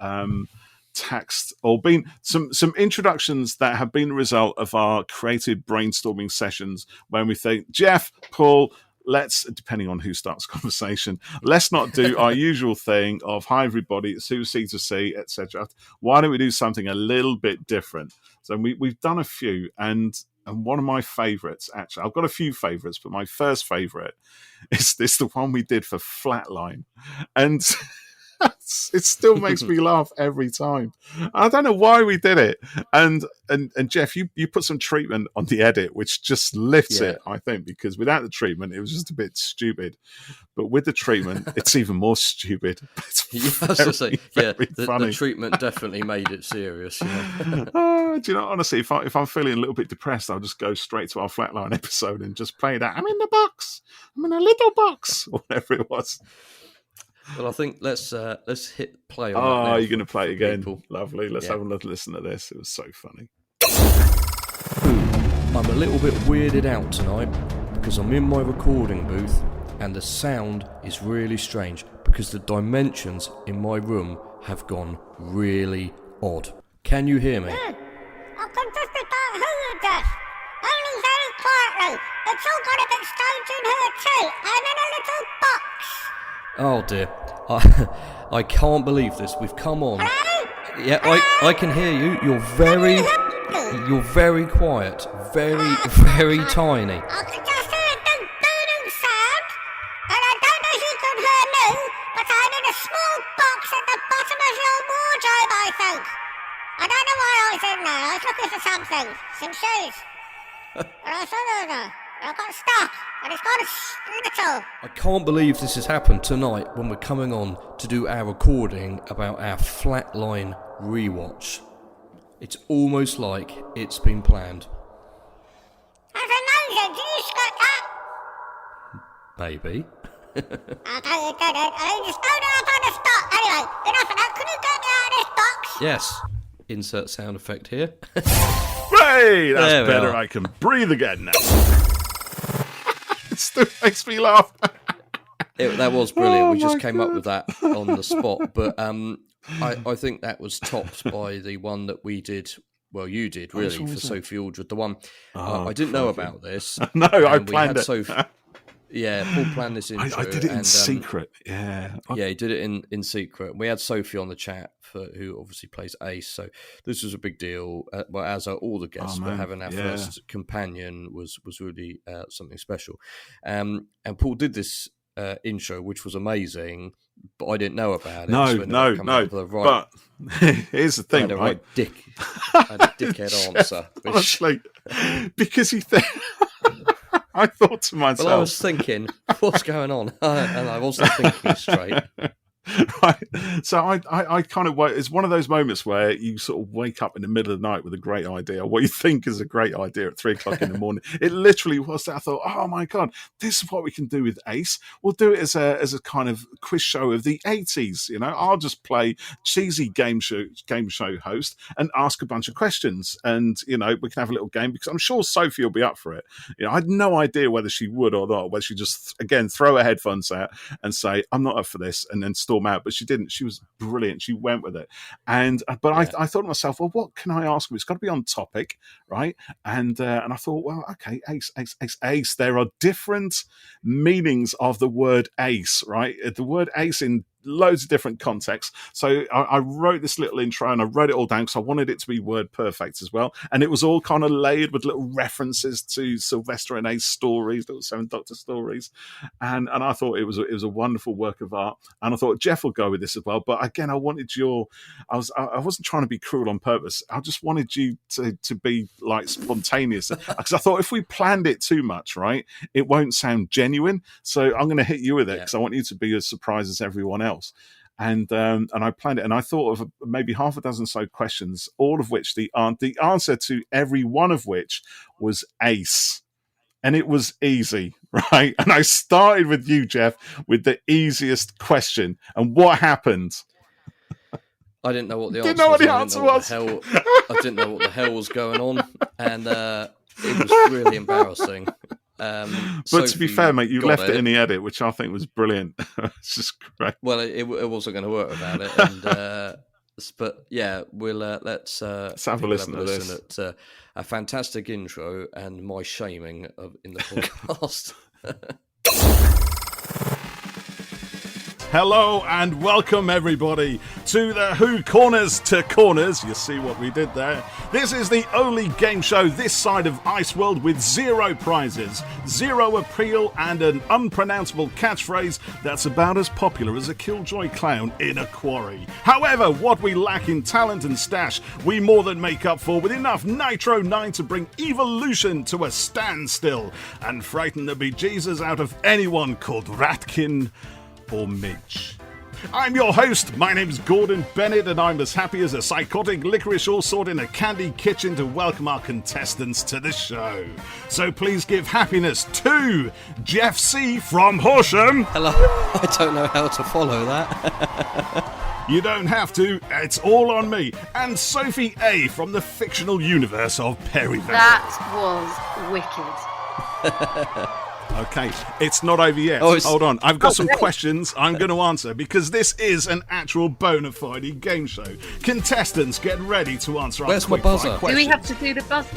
text or been some introductions that have been the result of our creative brainstorming sessions when we think, Jeff, Paul, let's, depending on who starts the conversation, let's not do our usual thing of hi everybody, it's who C to C, etc. Why don't we do something a little bit different? So we've done a few, and one of my favorites, actually, I've got a few favorites, but my first favorite is the one we did for Flatline, and it still makes me laugh every time. I don't know why we did it. And Jeff, you put some treatment on the edit, which just lifts it, I think, because without the treatment, it was just a bit stupid. But with the treatment, it's even more stupid. It's the treatment definitely made it serious. Do you know, honestly, if I'm feeling a little bit depressed, I'll just go straight to our Flatline episode and just play that. I'm in the box. I'm in a little box, or whatever it was. Well, I think let's hit play on that. Oh, you're going to play it again. People. Lovely. Let's have another listen to this. It was so funny. I'm a little bit weirded out tonight because I'm in my recording booth and the sound is really strange because the dimensions in my room have gone really odd. Can you hear me? I can just about hear you, Jeff. Only very quietly. It's all got a bit strange in here too. I'm in a little box. Oh dear, I can't believe this. We've come on. Hello? Yeah, I can hear you. You're very quiet, very tiny. I can just hear a big booming sound, and I don't know if you can hear me, but I'm in a small box at the bottom of your wardrobe, I think. I don't know why I was in there. I was looking for something, some shoes, and I saw them. I got stuck, and it's got a little. I can't believe this has happened tonight when we're coming on to do our recording about our Flatline rewatch. It's almost like it's been planned. That's amazing. Did you script that? Maybe. Okay, you did it. I just loaded up on the spot. Anyway, enough of that. Can you get me out of this box? Yes. Insert sound effect here. Hey, that's better. I can breathe again now. It still makes me laugh. That was brilliant. We just came up with that on the spot. But I think that was topped by the one that we did. Well, you did, really, for Sophie Aldred. The one I didn't know about this. No, I planned it. Paul planned this intro. I did it in secret. Yeah, he did it in secret. We had Sophie on the chat, who obviously plays Ace. So this was a big deal. Well, as are all the guests, but having our first companion was really something special. And Paul did this intro, which was amazing, but I didn't know about it. No. But here's the thing, right? I had a dickhead answer. Honestly, because he I thought to myself... Well, I was thinking, what's going on? And I wasn't thinking straight. Right. So I kind of, it's one of those moments where you sort of wake up in the middle of the night with a great idea, what you think is a great idea at 3 o'clock in the morning. It literally was that. I thought, oh my God, this is what we can do with Ace. We'll do it as a kind of quiz show of the 80s. You know, I'll just play cheesy game show host and ask a bunch of questions. And, you know, we can have a little game because I'm sure Sophie will be up for it. You know, I had no idea whether she would or not, whether she just, again, throw her headphones out and say, I'm not up for this, and then storm storm out, but she didn't. She was brilliant. She went with it. I thought to myself, well, what can I ask her? It's got to be on topic, right? And I thought, well, okay, ace. There are different meanings of the word ace, right? The word ace in loads of different contexts. So I wrote this little intro and I wrote it all down because I wanted it to be word perfect as well. And it was all kind of layered with little references to Sylvester and Ace stories, little Seventh Doctor stories. And I thought it was a wonderful work of art. And I thought Jeff will go with this as well. But again, I wanted I wasn't trying to be cruel on purpose. I just wanted you to be like spontaneous, because I thought if we planned it too much, right, it won't sound genuine. So I'm going to hit you with it because I want you to be as surprised as everyone else. And I planned it, and I thought of maybe half a dozen so questions, all of which the answer to every one of which was ace, and it was easy, right? And I started with you, Jeff, with the easiest question, and what happened? I didn't know what the answer was. I didn't know what the hell was going on, and it was really embarrassing. But Sophie, to be fair, mate, you left it in the edit, which I think was brilliant. It's just great. Well, it wasn't going to work without it, and but yeah, we'll let's have a listen at a fantastic intro and my shaming in the podcast. Hello and welcome everybody to the Who Corners to Corners. You see what we did there? This is the only game show this side of Iceworld with 0 prizes, 0 appeal, and an unpronounceable catchphrase that's about as popular as a killjoy clown in a quarry. However, what we lack in talent and stash, we more than make up for with enough Nitro 9 to bring evolution to a standstill and frighten the bejesus out of anyone called Ratkin or Midge. I'm your host, my name's Gordon Bennett, and I'm as happy as a psychotic licorice allsword in a candy kitchen to welcome our contestants to the show. So please give happiness to Jeff C. from Horsham. Hello. I don't know how to follow that. You don't have to, it's all on me. And Sophie A. from the fictional universe of Perryville. That was wicked. Okay, it's not over yet. Hold on. I've got some questions I'm going to answer because this is an actual bona fide game show. Contestants, get ready to answer our quick fire questions. Do we have to do the buzzer?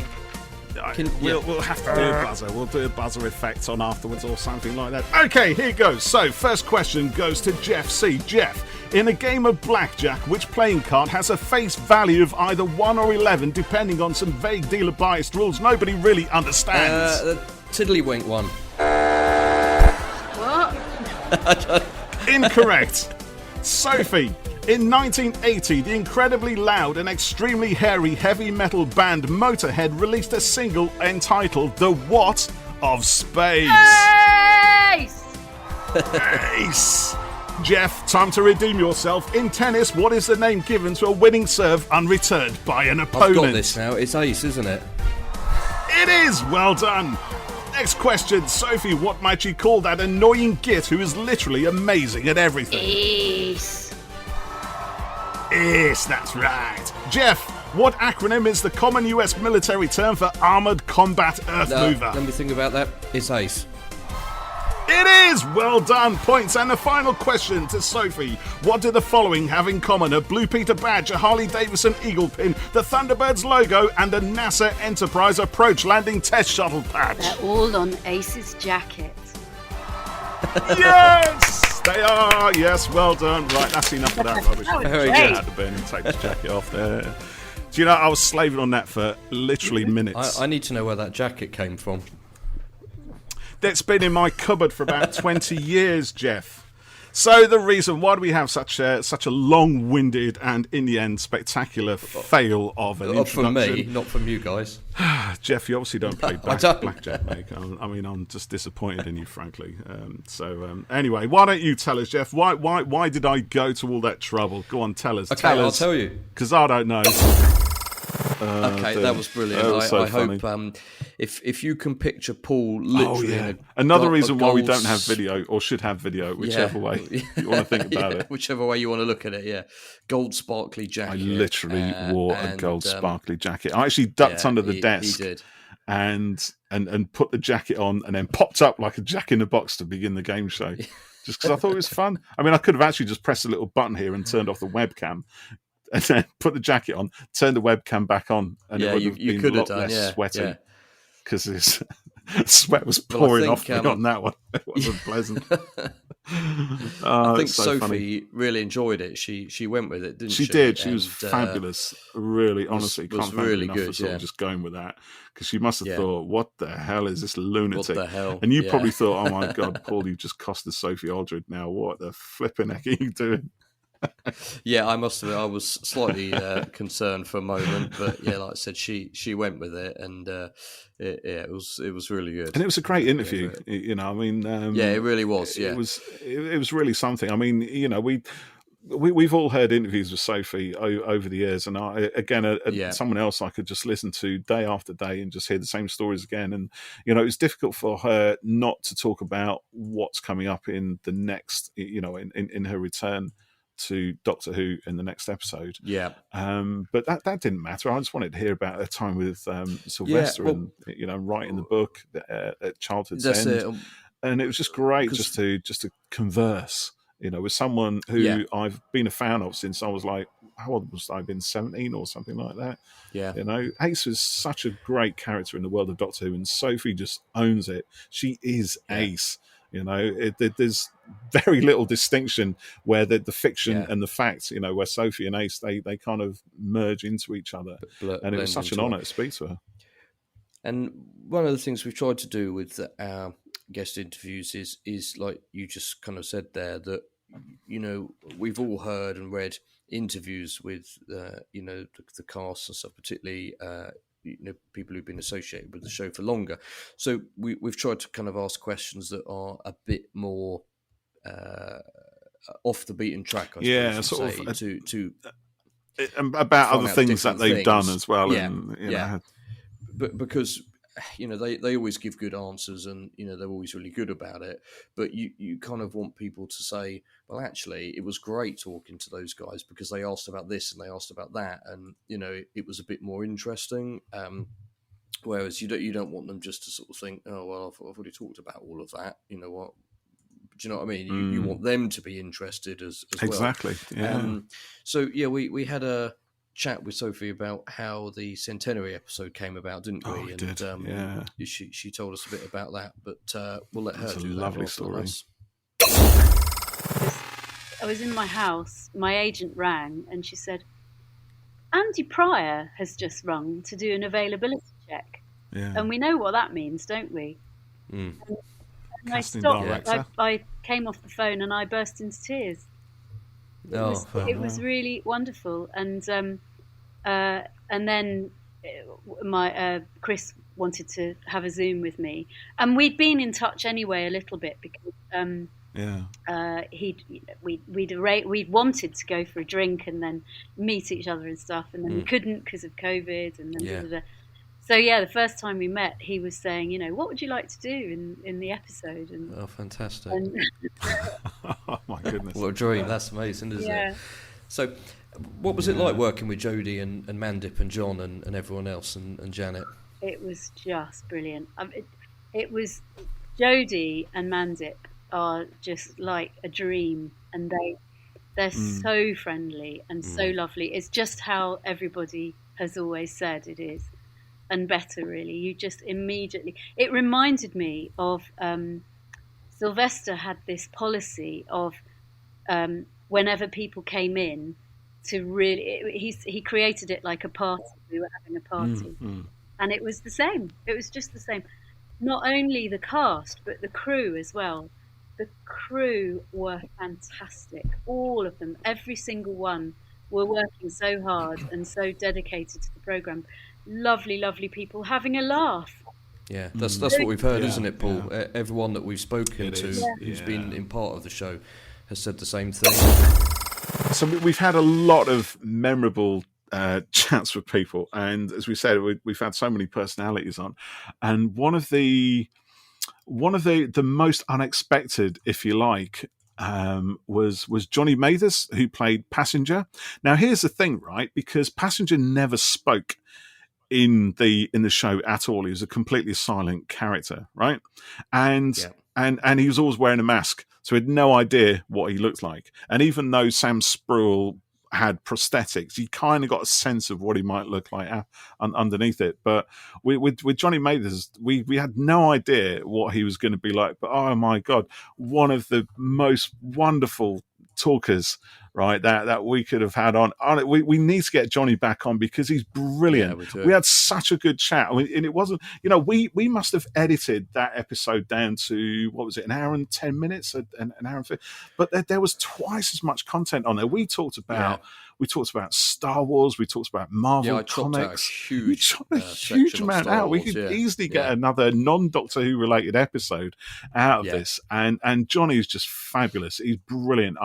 We'll have to do a buzzer. We'll do a buzzer effect on afterwards or something like that. Okay, here goes. So, first question goes to Jeff C. Jeff, in a game of blackjack, which playing card has a face value of either 1 or 11, depending on some vague dealer-biased rules nobody really understands? The Tiddlywink one. What? Incorrect. Sophie, in 1980, the incredibly loud and extremely hairy heavy metal band Motorhead released a single entitled The What of Spades. Ace! Ace! Jeff, time to redeem yourself. In tennis, what is the name given to a winning serve unreturned by an opponent? I've got this now. It's ace, isn't it? It is! Well done! Next question, Sophie, what might you call that annoying git who is literally amazing at everything? Ace. Ace, that's right. Jeff, what acronym is the common US military term for Armoured Combat Earth Mover? Let me think about that. It's ace. It is! Well done, points. And the final question to Sophie. What do the following have in common? A Blue Peter badge, a Harley-Davidson Eagle pin, the Thunderbirds logo, and a NASA Enterprise approach landing test shuttle patch? They're all on Ace's jacket. Yes! They are! Yes, well done. Right, that's enough of that rubbish. Very good. Out the bin and take the jacket off there. Do you know, I was slaving on that for literally minutes. I need to know where that jacket came from. That's been in my cupboard for about 20 years, Jeff. So the reason why do we have such a long-winded and, in the end, spectacular fail of an introduction? From me, not from you guys. Jeff, you obviously don't play blackjack, mate. I mean, I'm just disappointed in you, frankly. Anyway, why don't you tell us, Jeff? Why did I go to all that trouble? Go on, tell us. Okay, I'll tell you. Because I don't know. Okay, that was brilliant. I hope if you can picture Paul literally in a another reason why we don't have video or should have video, whichever way you want to think about it. Whichever way you want to look at it, yeah. Gold sparkly jacket. I literally wore a gold sparkly jacket. I actually ducked under the desk. He did. and put the jacket on, and then popped up like a Jack in the Box to begin the game show. Just because I thought it was fun. I mean, I could have actually just pressed a little button here and turned off the webcam, and then put the jacket on, turned the webcam back on, and it would have been a lot less sweaty. Because his sweat was pouring off me on that one. It wasn't pleasant. I think so Sophie really enjoyed it. She went with it, didn't she? She did. She was fabulous. Really, honestly, was really good. For just going with that, because she must have thought, "What the hell is this lunatic?" What the hell? And you probably thought, "Oh my God, Paul, you've just costed Sophie Aldred now. What the flipping heck are you doing?" Yeah, I must admit, I was slightly concerned for a moment, but yeah, like I said, she went with it, and it was really good, and it was a great interview. You know, I mean, it really was. Yeah, it was really something. I mean, you know, we've all heard interviews with Sophie over the years, and someone else I could just listen to day after day and just hear the same stories again. And you know, it's difficult for her not to talk about what's coming up in the next, you know, in her return to Doctor Who in the next episode. Yeah. But that didn't matter. I just wanted to hear about her time with Sylvester and, you know, writing the book at Childhood's End. And it was just great just to converse, you know, with someone who I've been a fan of since I was like, how old was I? Been 17 or something like that. Yeah. You know, Ace was such a great character in the world of Doctor Who, and Sophie just owns it. She is Ace. You know, there's very little distinction where the fiction and the facts, you know, where Sophie and Ace, they kind of merge into each other. And it was such an honour to speak to her. And one of the things we've tried to do with our guest interviews is like you just kind of said there, that, you know, we've all heard and read interviews with, you know, the cast and stuff, particularly you know, people who've been associated with the show for longer. So we've tried to kind of ask questions that are a bit more off the beaten track, I suppose, to about other things that they've done as well. Yeah, and, you know. But because, you know, they always give good answers, and, you know, they're always really good about it. But you kind of want people to say, well, actually, it was great talking to those guys because they asked about this and they asked about that, and, you know, it was a bit more interesting. Whereas you don't want them just to sort of think, oh, well, I've already talked about all of that. You know what? Do you know what I mean? You want them to be interested as well. Exactly. Yeah. So yeah, we had a chat with Sophie about how the centenary episode came about, didn't we? We did. Yeah. She told us a bit about that, but we'll let her do that. Lovely story. I was in my house. My agent rang, and she said, "Andy Pryor has just rung to do an availability check." Yeah. And we know what that means, don't we? Mm. And I stopped. I came off the phone and I burst into tears. It was really wonderful, and then my Chris wanted to have a Zoom with me, and we'd been in touch anyway a little bit because we'd wanted to go for a drink and then meet each other and stuff, and then we couldn't because of COVID, and then So the first time we met, he was saying, you know, what would you like to do in the episode? And fantastic! Oh my goodness, what a dream! That's amazing, isn't it? So, what was it like working with Jodie and Mandip and John and everyone else and Janet? It was just brilliant. It was Jodie and Mandip are just like a dream, and they're so friendly and so lovely. It's just how everybody has always said it is. And better, really. You just immediately... It reminded me of... Sylvester had this policy of whenever people came in to really... He created it like a party. We were having a party. And it was the same. It was just the same. Not only the cast, but the crew as well. The crew were fantastic. All of them. Every single one were working so hard and so dedicated to the programme. Lovely, lovely people having a laugh. Yeah, that's what we've heard, isn't it, Paul? Yeah. Everyone that we've spoken to who's been in part of the show has said the same thing. So we've had a lot of memorable chats with people, and as we said, we've had so many personalities on, and one of the most unexpected, if you like, was Jonny Mathers, who played Passenger. Now, here's the thing, right? Because Passenger never spoke in the show at all. He was a completely silent character, right? And he was always wearing a mask, so we had no idea what he looked like. And even though Sam Spruell had prosthetics, you kind of got a sense of what he might look like underneath it. But with Jonny Mathers, we had no idea what he was going to be like. But oh my God, one of the most wonderful talkers, right, that we could have had on. We need to get Jonny back on because he's brilliant. We had such a good chat. I mean, and it wasn't, we must have edited that episode down to, what was it, an hour and 10 minutes, an hour and 50. But there was twice as much content on there. We talked about Star Wars. We talked about Marvel comics. We chopped a huge amount out. We could easily get another non-Doctor Who related episode out of this. And Jonny is just fabulous. He's brilliant.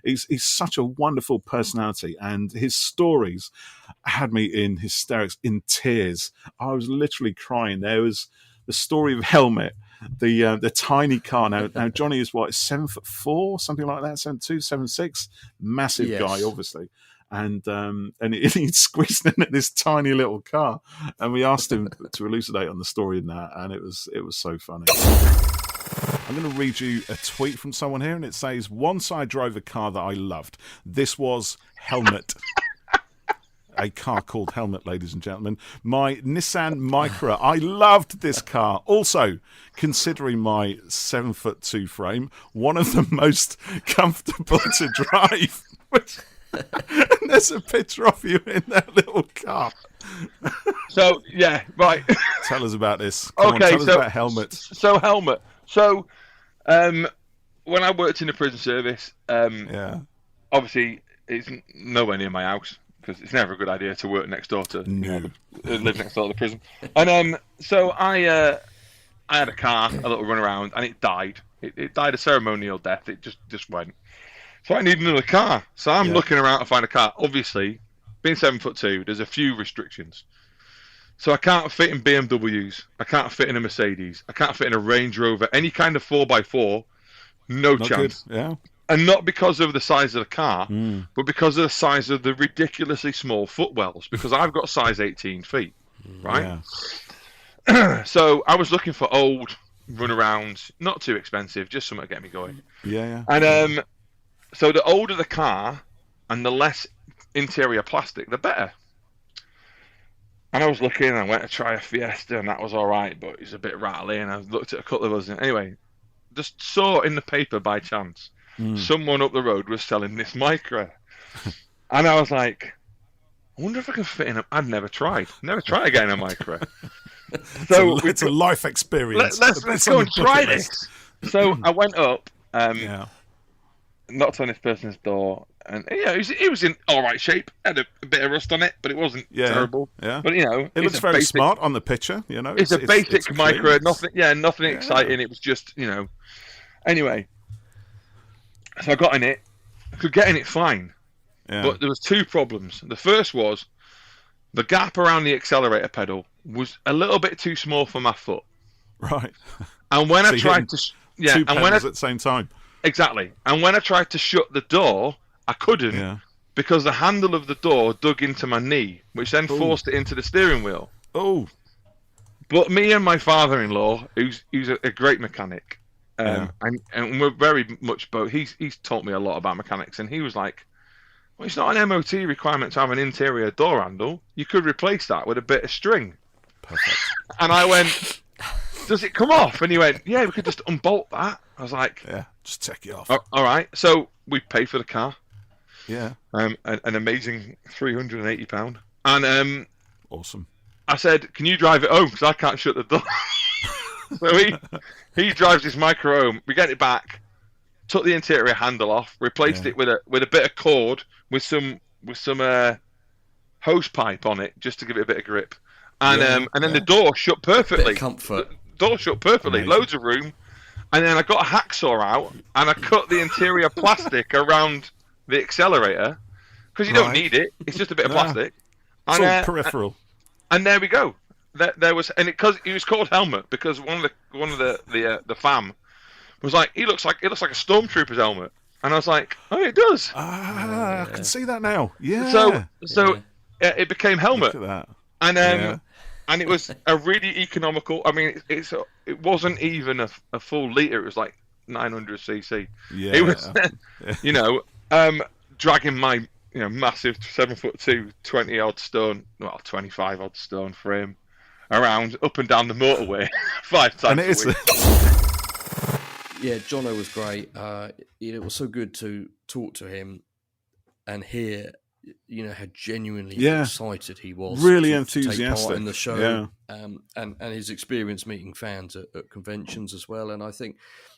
He's such a wonderful personality, and his stories had me in hysterics, in tears. I was literally crying. There was the story of Helmet. The tiny car. Now Jonny is 7'4", something like that, 7'2", 7'6", massive guy, obviously, and he'd squeezed in at this tiny little car, and we asked him to elucidate on the story in that, and it was so funny. I'm going to read you a tweet from someone here, and it says, "Once I drove a car that I loved. This was Helmet." A car called Helmet, ladies and gentlemen. My Nissan Micra. I loved this car. Also, considering my 7'2" frame, one of the most comfortable to drive. And there's a picture of you in that little car. So, yeah, right. Tell us about this. Tell us about Helmet. So, Helmet. So, when I worked in the prison service, obviously, it's nowhere near my house, because it's never a good idea to work next door to live next door to the prison. And so I had a car, a little run around, and it died. It died a ceremonial death. It just went. So I need another car. So I'm looking around to find a car. Obviously, being 7'2", there's a few restrictions. So I can't fit in BMWs. I can't fit in a Mercedes. I can't fit in a Range Rover. Any kind of 4x4, not chance. Good. Yeah. And not because of the size of the car, but because of the size of the ridiculously small footwells, because I've got size 18 feet, right? Yeah. So I was looking for old runarounds, not too expensive, just something to get me going. Yeah. And so the older the car and the less interior plastic, the better. And I was looking, and I went to try a Fiesta, and that was all right, but it's a bit rattly, and I looked at a couple of others. Anyway, just saw in the paper by chance, someone up the road was selling this Micra. And I was like, I wonder if I can fit in a... I'd never tried getting a Micra. So it's a life experience. Let's go and try this. So I went up, knocked on this person's door, and it was in all right shape. Had a bit of rust on it, but it wasn't terrible. Yeah. But it looks very smart on the picture. It's a basic Micra, nothing exciting. It was just Anyway, so I got in it. I could get in it fine, but there was two problems. The first was the gap around the accelerator pedal was a little bit too small for my foot. Right. And when I tried to two pedals at the same time. Exactly. And when I tried to shut the door, I couldn't because the handle of the door dug into my knee, which then forced it into the steering wheel. Oh. But me and my father-in-law, who's a great mechanic, and we're very much both. He's taught me a lot about mechanics, and he was like, "Well, it's not an MOT requirement to have an interior door handle. You could replace that with a bit of string." Perfect. And I went, "Does it come off?" And he went, "Yeah, we could just unbolt that." I was like, "Yeah, just take it off." All right. So we paid for the car. Yeah. An amazing £380. And awesome. I said, "Can you drive it home? Because I can't shut the door." So he drives his Micra home. We get it back, took the interior handle off, replaced it with a bit of cord with some hose pipe on it just to give it a bit of grip. And then the door shut perfectly. Comfort. The door shut perfectly. Amazing. Loads of room. And then I got a hacksaw out and I cut the interior plastic around the accelerator because you don't need it. It's just a bit of plastic. It's all peripheral. And there we go. There was, and because he was called Helmet because one of the fam was like, it looks like a stormtrooper's helmet, and I was like, oh, it does. I can see that now. Yeah. So it became Helmet. Look at that. And and it was a really economical. I mean, it wasn't even a full liter. It was like 900cc. Yeah, it was, dragging my massive 7'2", 20-odd stone, 25-odd stone frame around up and down the motorway 5 times a week. Yeah, Jono was great. It was so good to talk to him and hear, how genuinely excited he was. Really enthusiastic enthusiastic. To take part in the show. And his experience meeting fans at conventions as well. And I think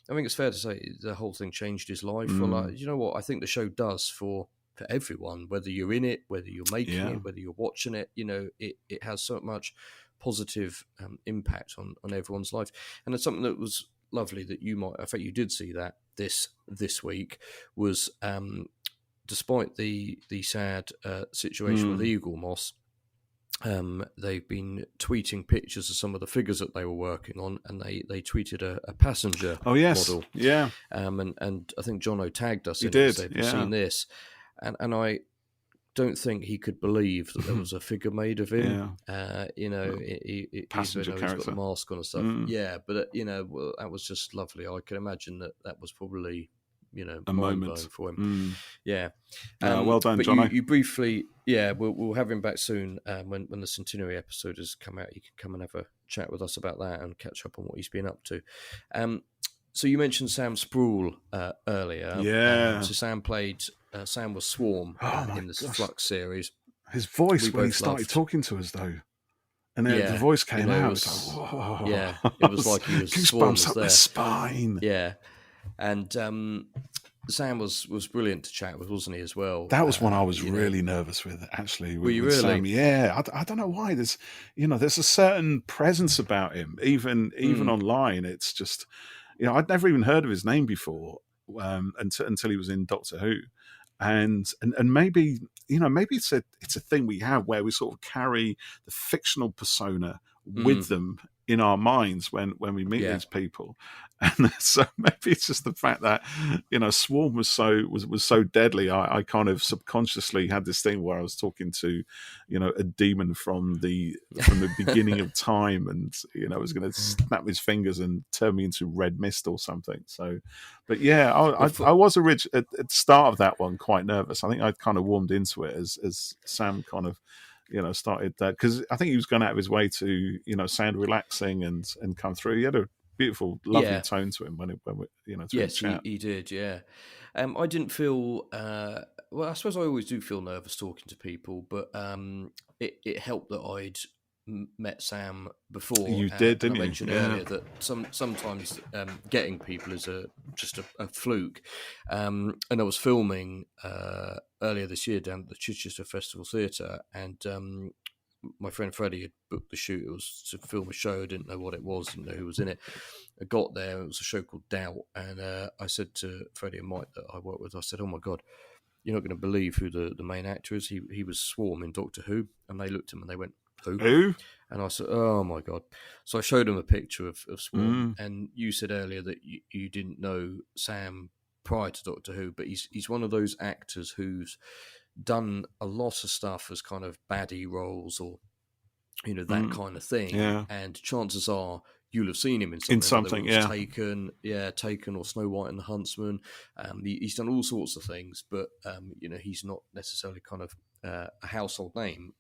it's fair to say the whole thing changed his life. Well, you know what? I think the show does for everyone, whether you're in it, whether you're making it, whether you're watching it. It has so much positive impact on everyone's life. And it's something that was lovely that I think you did see that this week was despite the sad situation with Eagle Moss, they've been tweeting pictures of some of the figures that they were working on, and they tweeted a passenger model. Yeah. And I think Jono tagged us. He in did. It, seen this, and I don't think he could believe that there was a figure made of him. Passenger he's got the mask on and stuff. Yeah, but that was just lovely. I can imagine that was probably a moment for him. Yeah. Well done, but Jonny. You briefly, we'll have him back soon when the centenary episode has come out. You can come and have a chat with us about that and catch up on what he's been up to. So you mentioned Sam Spruell earlier. Yeah. So Sam was Swarm in this Flux series. His voice when he started talking to us, though. And then the voice came out. It was like he was Swarm was up there. The spine. Yeah. And Sam was brilliant to chat with, wasn't he, as well? That was one I was really nervous with, actually. Were you really? Sam. Yeah, I don't know why. There's a certain presence about him, even online. It's just, I'd never even heard of his name before until he was in Doctor Who. And maybe it's a thing we have where we sort of carry the fictional persona with them in our minds when we meet these people. And so maybe it's just the fact that Swarm was so deadly. I kind of subconsciously had this thing where I was talking to a demon from the beginning of time, and was going to snap his fingers and turn me into red mist or something. So but yeah, I was at the start of that one quite nervous. I think I'd kind of warmed into it as Sam kind of started that, because I think he was going out of his way to sound relaxing and come through. He had a beautiful, lovely tone to him when yes, he did. Yeah, I didn't feel. Well, I suppose I always do feel nervous talking to people, but it helped that I'd met Sam before. You did, didn't you? I mentioned earlier that sometimes getting people is just a fluke. And I was filming earlier this year down at the Chichester Festival Theatre, and my friend Freddie had booked the shoot. It was to film a show. I didn't know what it was, didn't know who was in it. I got there, it was a show called Doubt, and I said to Freddie and Mike that I work with, I said, "Oh my God, you're not going to believe who the main actor is. He was Swarm in Doctor Who." And they looked at him and they went, "Who?" And I said, "Oh my God." So I showed him a picture of Swarm, and you said earlier that you didn't know Sam prior to Doctor Who, but he's one of those actors who's done a lot of stuff as kind of baddie roles or that kind of thing. Yeah. And chances are you'll have seen him in something. Taken or Snow White and the Huntsman. He's done all sorts of things, but he's not necessarily kind of a household name,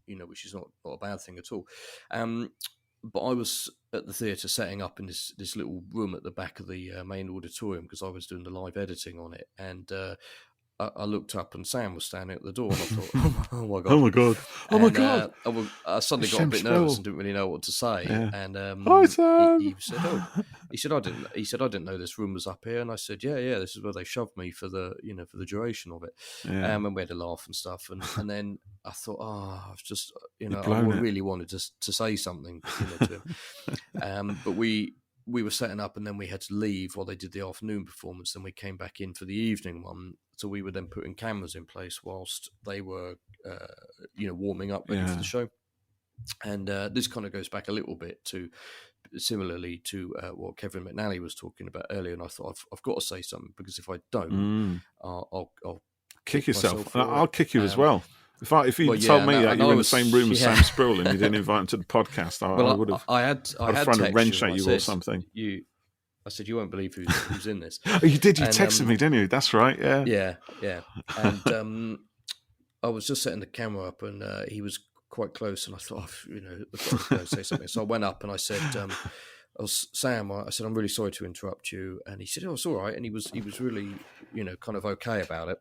which is not a bad thing at all. But I was at the theatre setting up in this little room at the back of the main auditorium because I was doing the live editing on it, and I looked up and Sam was standing at the door, and I thought, "Oh my God, oh my God, oh my God!" I suddenly got a bit nervous and didn't really know what to say. Yeah. And Hi, Sam. he said, "I didn't know this room was up here." And I said, "Yeah, this is where they shoved me for the duration of it." Yeah. And we had a laugh and stuff, and then I thought, I've just I really wanted to say something to him, but we were setting up, and then we had to leave while they did the afternoon performance. Then we came back in for the evening one. So we were then putting cameras in place whilst they were, warming up ready for the show. And this kind of goes back a little bit similarly to what Kevin McNally was talking about earlier. And I thought I've got to say something, because if I don't, I'll kick yourself. I'll kick you as well. If you told me that you were in the same room as Sam Spruell and you didn't invite him to the podcast, I would have. I'd thrown a wrench at you or something. I said, you won't believe who's in this. Oh, you did. You texted me, didn't you? That's right. Yeah. Yeah. And I was just setting the camera up, and he was quite close, and I thought, I've got to go say something. So I went up and I said, Sam, I said, I'm really sorry to interrupt you. And he said, oh, it's all right. And he was really, kind of okay about it.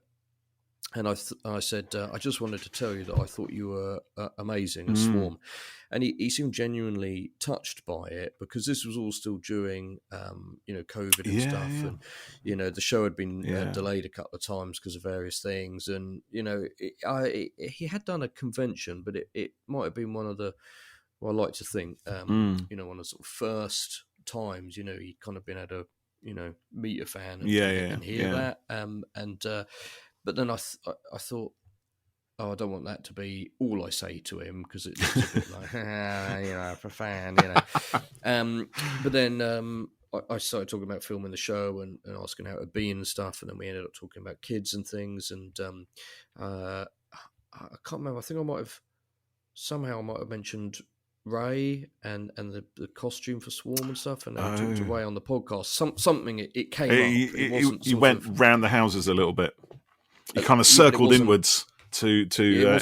And I said, I just wanted to tell you that I thought you were amazing and Swarm. And he seemed genuinely touched by it, because this was all still during, COVID and stuff. And, the show had been delayed a couple of times because of various things. And, he had done a convention, but it might have been one of the, I like to think, one of the sort of first times, he'd kind of been able to, meet a fan and hear that. But then I thought, I don't want that to be all I say to him, because it's a bit like, for a fan, But then I started talking about filming the show and asking how it'd be and stuff, and then we ended up talking about kids and things. And I can't remember. I think I might have mentioned Ray and the costume for Swarm and stuff, and then I talked to Ray on the podcast. Something it came up. He went round the houses a little bit. He kind of circled inwards to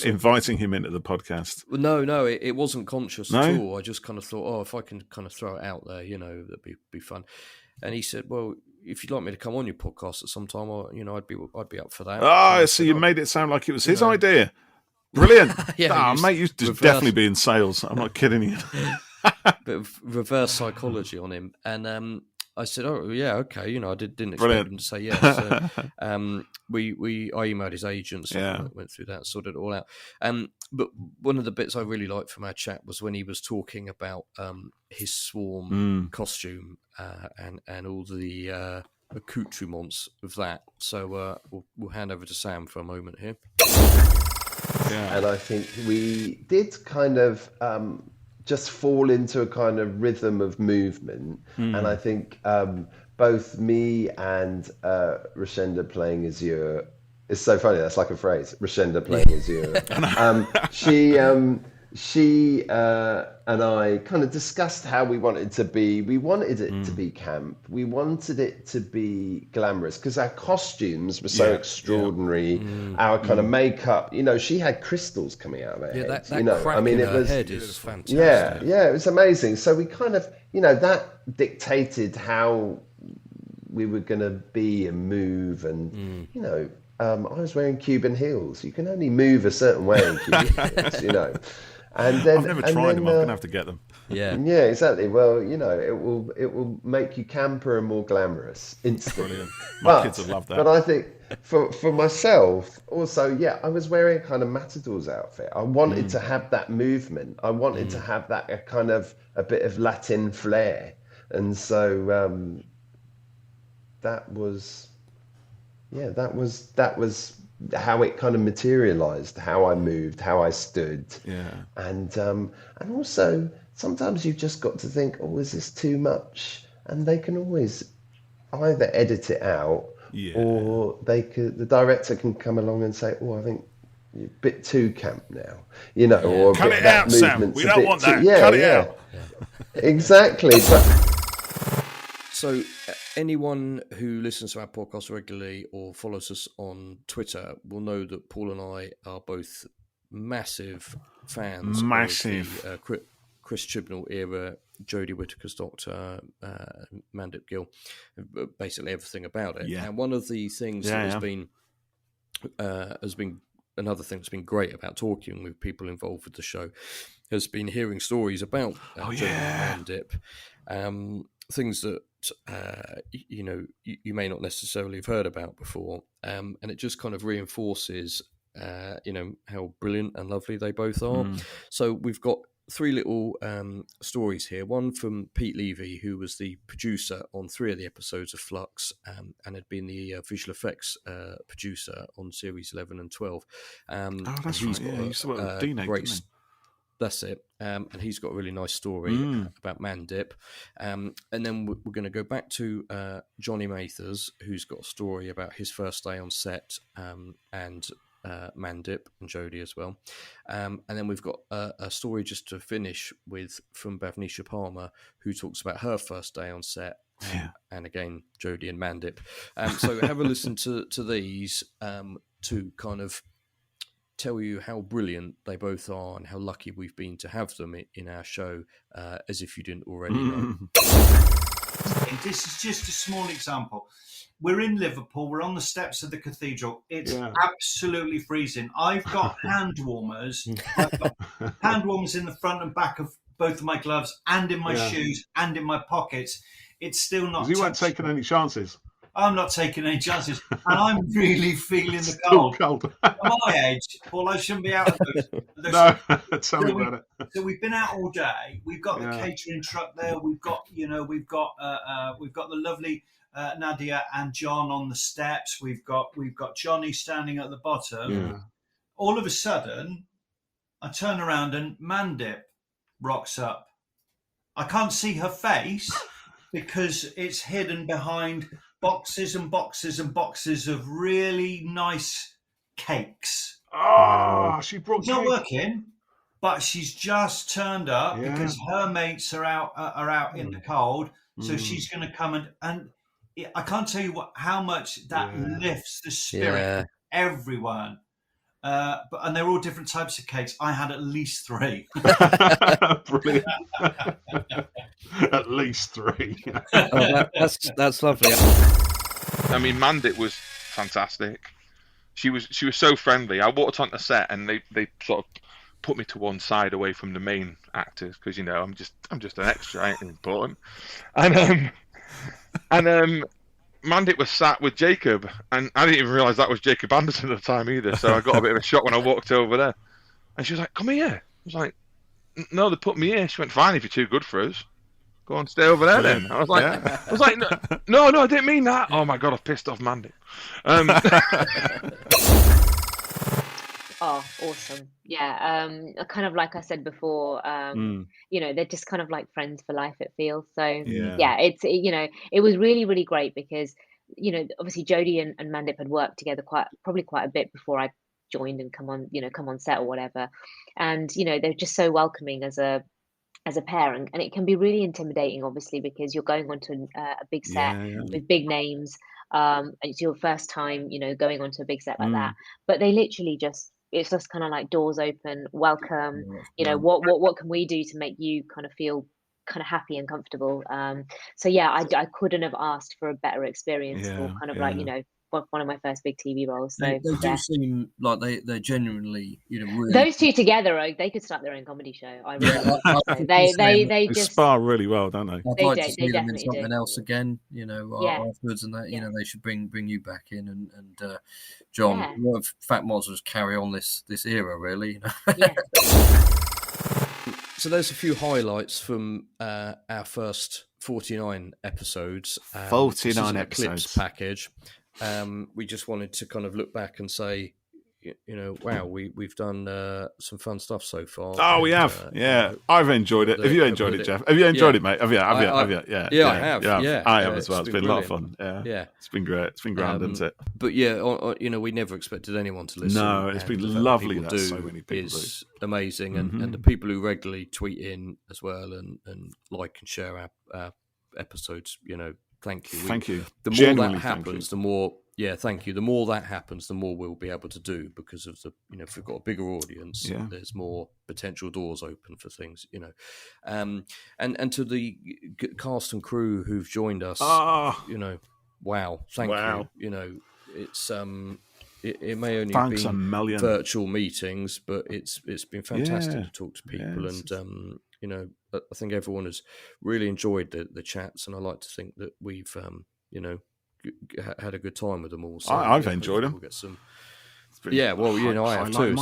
inviting him into the podcast. No, it wasn't conscious at all. I just kind of thought, if I can kind of throw it out there, that'd be fun. And he said, well, if you'd like me to come on your podcast at some time, I'd be up for that. So you made it sound like it was his idea. Brilliant. Mate, you'd definitely be in sales. I'm not kidding you. Bit of reverse psychology on him. And I said, oh, yeah, okay. I didn't expect him to say yes. So, I emailed his agents and went through that, sorted it all out. But one of the bits I really liked from our chat was when he was talking about his Swarm costume and all the accoutrements of that. So we'll hand over to Sam for a moment here. Yeah. And I think we did kind of just fall into a kind of rhythm of movement. And I think both me and Rashenda playing Azure, it's so funny, that's like a phrase, Rashenda playing Azure. She and I kind of discussed how we wanted it to be. We wanted it to be camp. We wanted it to be glamorous because our costumes were so extraordinary. Our kind of makeup, she had crystals coming out of her head. That crack in her head is fantastic. Yeah, it was amazing. So we kind of, that dictated how we were going to be and move. And, I was wearing Cuban heels. You can only move a certain way in Cuban heels, And then, I've never tried them. I'm gonna have to get them. Yeah, exactly. Well, it will make you camper and more glamorous instantly. Brilliant. My kids will love that. But I think for myself also, I was wearing a kind of Matador's outfit. I wanted to have that movement. I wanted to have that kind of a bit of Latin flair, and so that was how it kind of materialized, how I moved, how I stood. And also sometimes you've just got to think, is this too much? And they can always either edit it out or the director can come along and say, I think you're a bit too camp now, or cut it out, Sam. We don't want that. Cut it out. Exactly. So anyone who listens to our podcast regularly or follows us on Twitter will know that Paul and I are both massive fans of the Chris Chibnall era, Jodie Whittaker's Doctor, Mandip Gill, basically everything about it. And one of the things that has been another thing that's been great about talking with people involved with the show has been hearing stories about Jodie and Mandip, things that you may not necessarily have heard about before, and it just kind of reinforces how brilliant and lovely they both are. So we've got three little stories here. One from Pete Levy, who was the producer on 3 of the episodes of Flux, and had been the visual effects producer on series 11 and 12. That's right. He used to work with D-Nate, didn't he? That's it. And he's got a really nice story about Mandip. And then we're going to go back to Jonny Mathers, who's got a story about his first day on set and Mandip and Jodie as well. And then we've got a story just to finish with from Bhavnisha Parmer, who talks about her first day on set. And again, Jodie and Mandip. So have a listen to these to kind of tell you how brilliant they both are and how lucky we've been to have them in our show, as if you didn't already know. This is just a small example. We're in Liverpool. We're on the steps of the cathedral. It's absolutely freezing. I've got hand warmers. I've got hand warmers in the front and back of both of my gloves and in my shoes and in my pockets. It's still not. You weren't taking any chances. I'm not taking any chances, and I'm really feeling the cold. At my age, Paul, I shouldn't be out of those. No, tell me about it. So we've been out all day. We've got the catering truck there. We've got the lovely Nadia and John on the steps. We've got Jonny standing at the bottom. Yeah. All of a sudden, I turn around and Mandip rocks up. I can't see her face because it's hidden behind boxes and boxes and boxes of really nice cakes. Oh, she brought. It's not working, but she's just turned up because her mates are out in the cold. So she's going to come and I can't tell you how much that lifts the spirit of everyone. And they're all different types of cakes. I had at least 3. Brilliant. At least 3. That's lovely. I mean, Mandip was fantastic. She was so friendly. I walked onto set and they sort of put me to one side away from the main actors because I'm just an extra, I ain't important. And Mandip was sat with Jacob, and I didn't even realise that was Jacob Anderson at the time either. So I got a bit of a shock when I walked over there, and she was like, "Come here." I was like, "No, they put me here." She went, "Fine, if you're too good for us, go on, stay over there then." I was like, "No, I didn't mean that." Oh my god, I've pissed off Mandip. Oh, awesome. Yeah. Kind of like I said before, they're just kind of like friends for life, it feels. So it was really, really great because, obviously Jodie and Mandip had worked together probably quite a bit before I joined and come on set or whatever. And, they're just so welcoming as a pair. And it can be really intimidating, obviously, because you're going onto a big set with big names. It's your first time, going onto a big set like that. But they literally it's just kind of like doors open, welcome, what can we do to make you kind of feel kind of happy and comfortable? I couldn't have asked for a better experience for kind of like, one of my first big TV roles. So they do seem like they're genuinely, really... Those two together, they could start their own comedy show. I really they just spar really well, don't they? I'd like to see them in something else again, afterwards, and that they should bring you back in and John. In fact, might as well just carry on this era, really. So there's a few highlights from our first 49 episodes. 49 episodes clips package. We just wanted to kind of look back and say, wow, we've done some fun stuff so far. Oh, we have. I've enjoyed it. Have you enjoyed it, Jeff? Have you enjoyed it, mate? Have you? I have. I have as well. It's been a lot of fun. Yeah. It's been great. It's been grand, isn't it? But we never expected anyone to listen. No, it's been lovely that so many people is amazing, and the people who regularly tweet in as well and like and share our episodes, thank you. Thank you. The more that happens, the more. Yeah, thank you. The more that happens, the more we'll be able to do because of the, if we've got a bigger audience, there's more potential doors open for things, and to the cast and crew who've joined us, wow, thank you. It's it may only be virtual meetings, but it's been fantastic to talk to people, and I think everyone has really enjoyed the chats, and I like to think that we've had a good time with them all. So I've enjoyed them. We'll get some. I have too.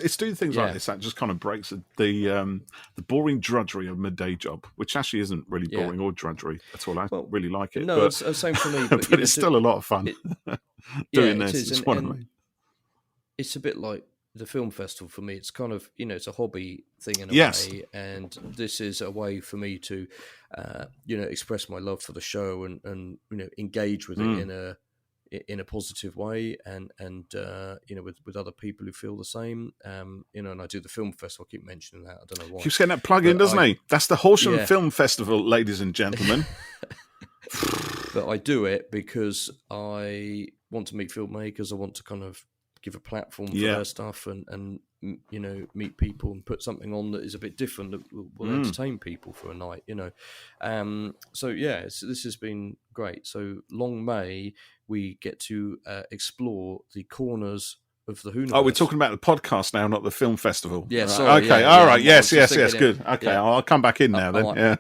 It's doing things like this that just kind of breaks the boring drudgery of my day job, which actually isn't really boring or drudgery at all. I really like it. No, it's the same for me. But, it's still a lot of fun doing this. It's a bit like the film festival for me. It's kind of it's a hobby thing in a way, and this is a way for me to express my love for the show and engage with it in a positive way, and you know, with other people who feel the same. You know, and I do the film festival. I keep mentioning that. I don't know why. Keeps getting that plug in, doesn't he? That's the Horsham Film Festival, ladies and gentlemen. But I do it because I want to meet filmmakers. I want to kind of give a platform for their stuff, and you know, meet people and put something on that is a bit different, that will entertain people for a night, you know. So this has been great. So long may we get to explore the corners of the Whoniverse. Oh, we're talking about the podcast now, not the film festival. Yeah, sorry. Okay, all right. Yes, good. Okay, I'll come back in now then.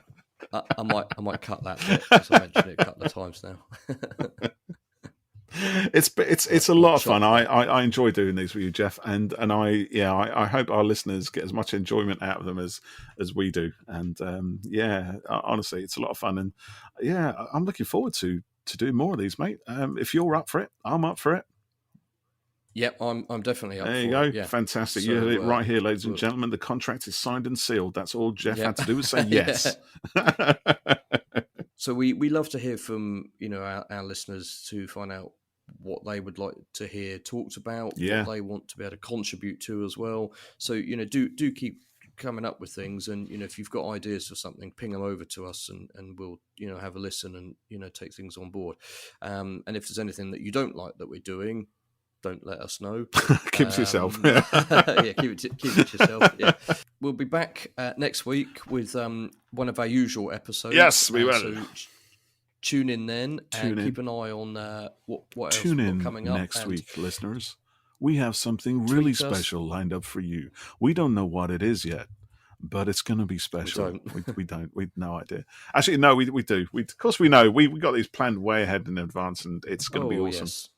I might cut that bit, because I mentioned it a couple of times now. It's a lot of fun. I enjoy doing these with you, Jeff, and I hope our listeners get as much enjoyment out of them as we do. And honestly, it's a lot of fun, and I'm looking forward to doing more of these, mate. If you're up for it, I'm up for it. Yep, I'm definitely up for it. There you go. Yeah. Fantastic. So, you heard it right here, ladies and gentlemen. The contract is signed and sealed. That's all Jeff had to do was say yes. So we love to hear from, you know, our listeners, to find out what they would like to hear talked about, what they want to be able to contribute to as well. So, you know, do keep coming up with things, and, you know, if you've got ideas for something, ping them over to us, and we'll, you know, have a listen and, you know, take things on board. And if there's anything that you don't like that we're doing, don't let us know. Keep it to yourself. Keep it to yourself. Yeah, we'll be back next week with one of our usual episodes. Yes, we will. So tune in then, and keep an eye on what else tune in coming up next week, listeners. We have something really special lined up for you. We don't know what it is yet, but it's going to be special. We don't. We've no idea. Actually, no, we do. Of course, we know. We got these planned way ahead in advance, and it's going to be awesome. Yes.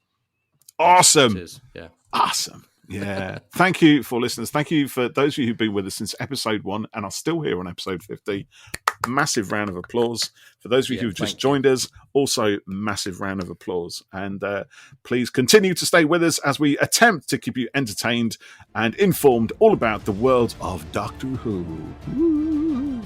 Awesome. It is. Yeah. Awesome. Yeah. Thank you for listeners. Thank you for those of you who've been with us since episode 1 and are still here on episode 50. Massive round of applause. For those of you who've just joined us, also massive round of applause. And please continue to stay with us as we attempt to keep you entertained and informed all about the world of Doctor Who. Woo.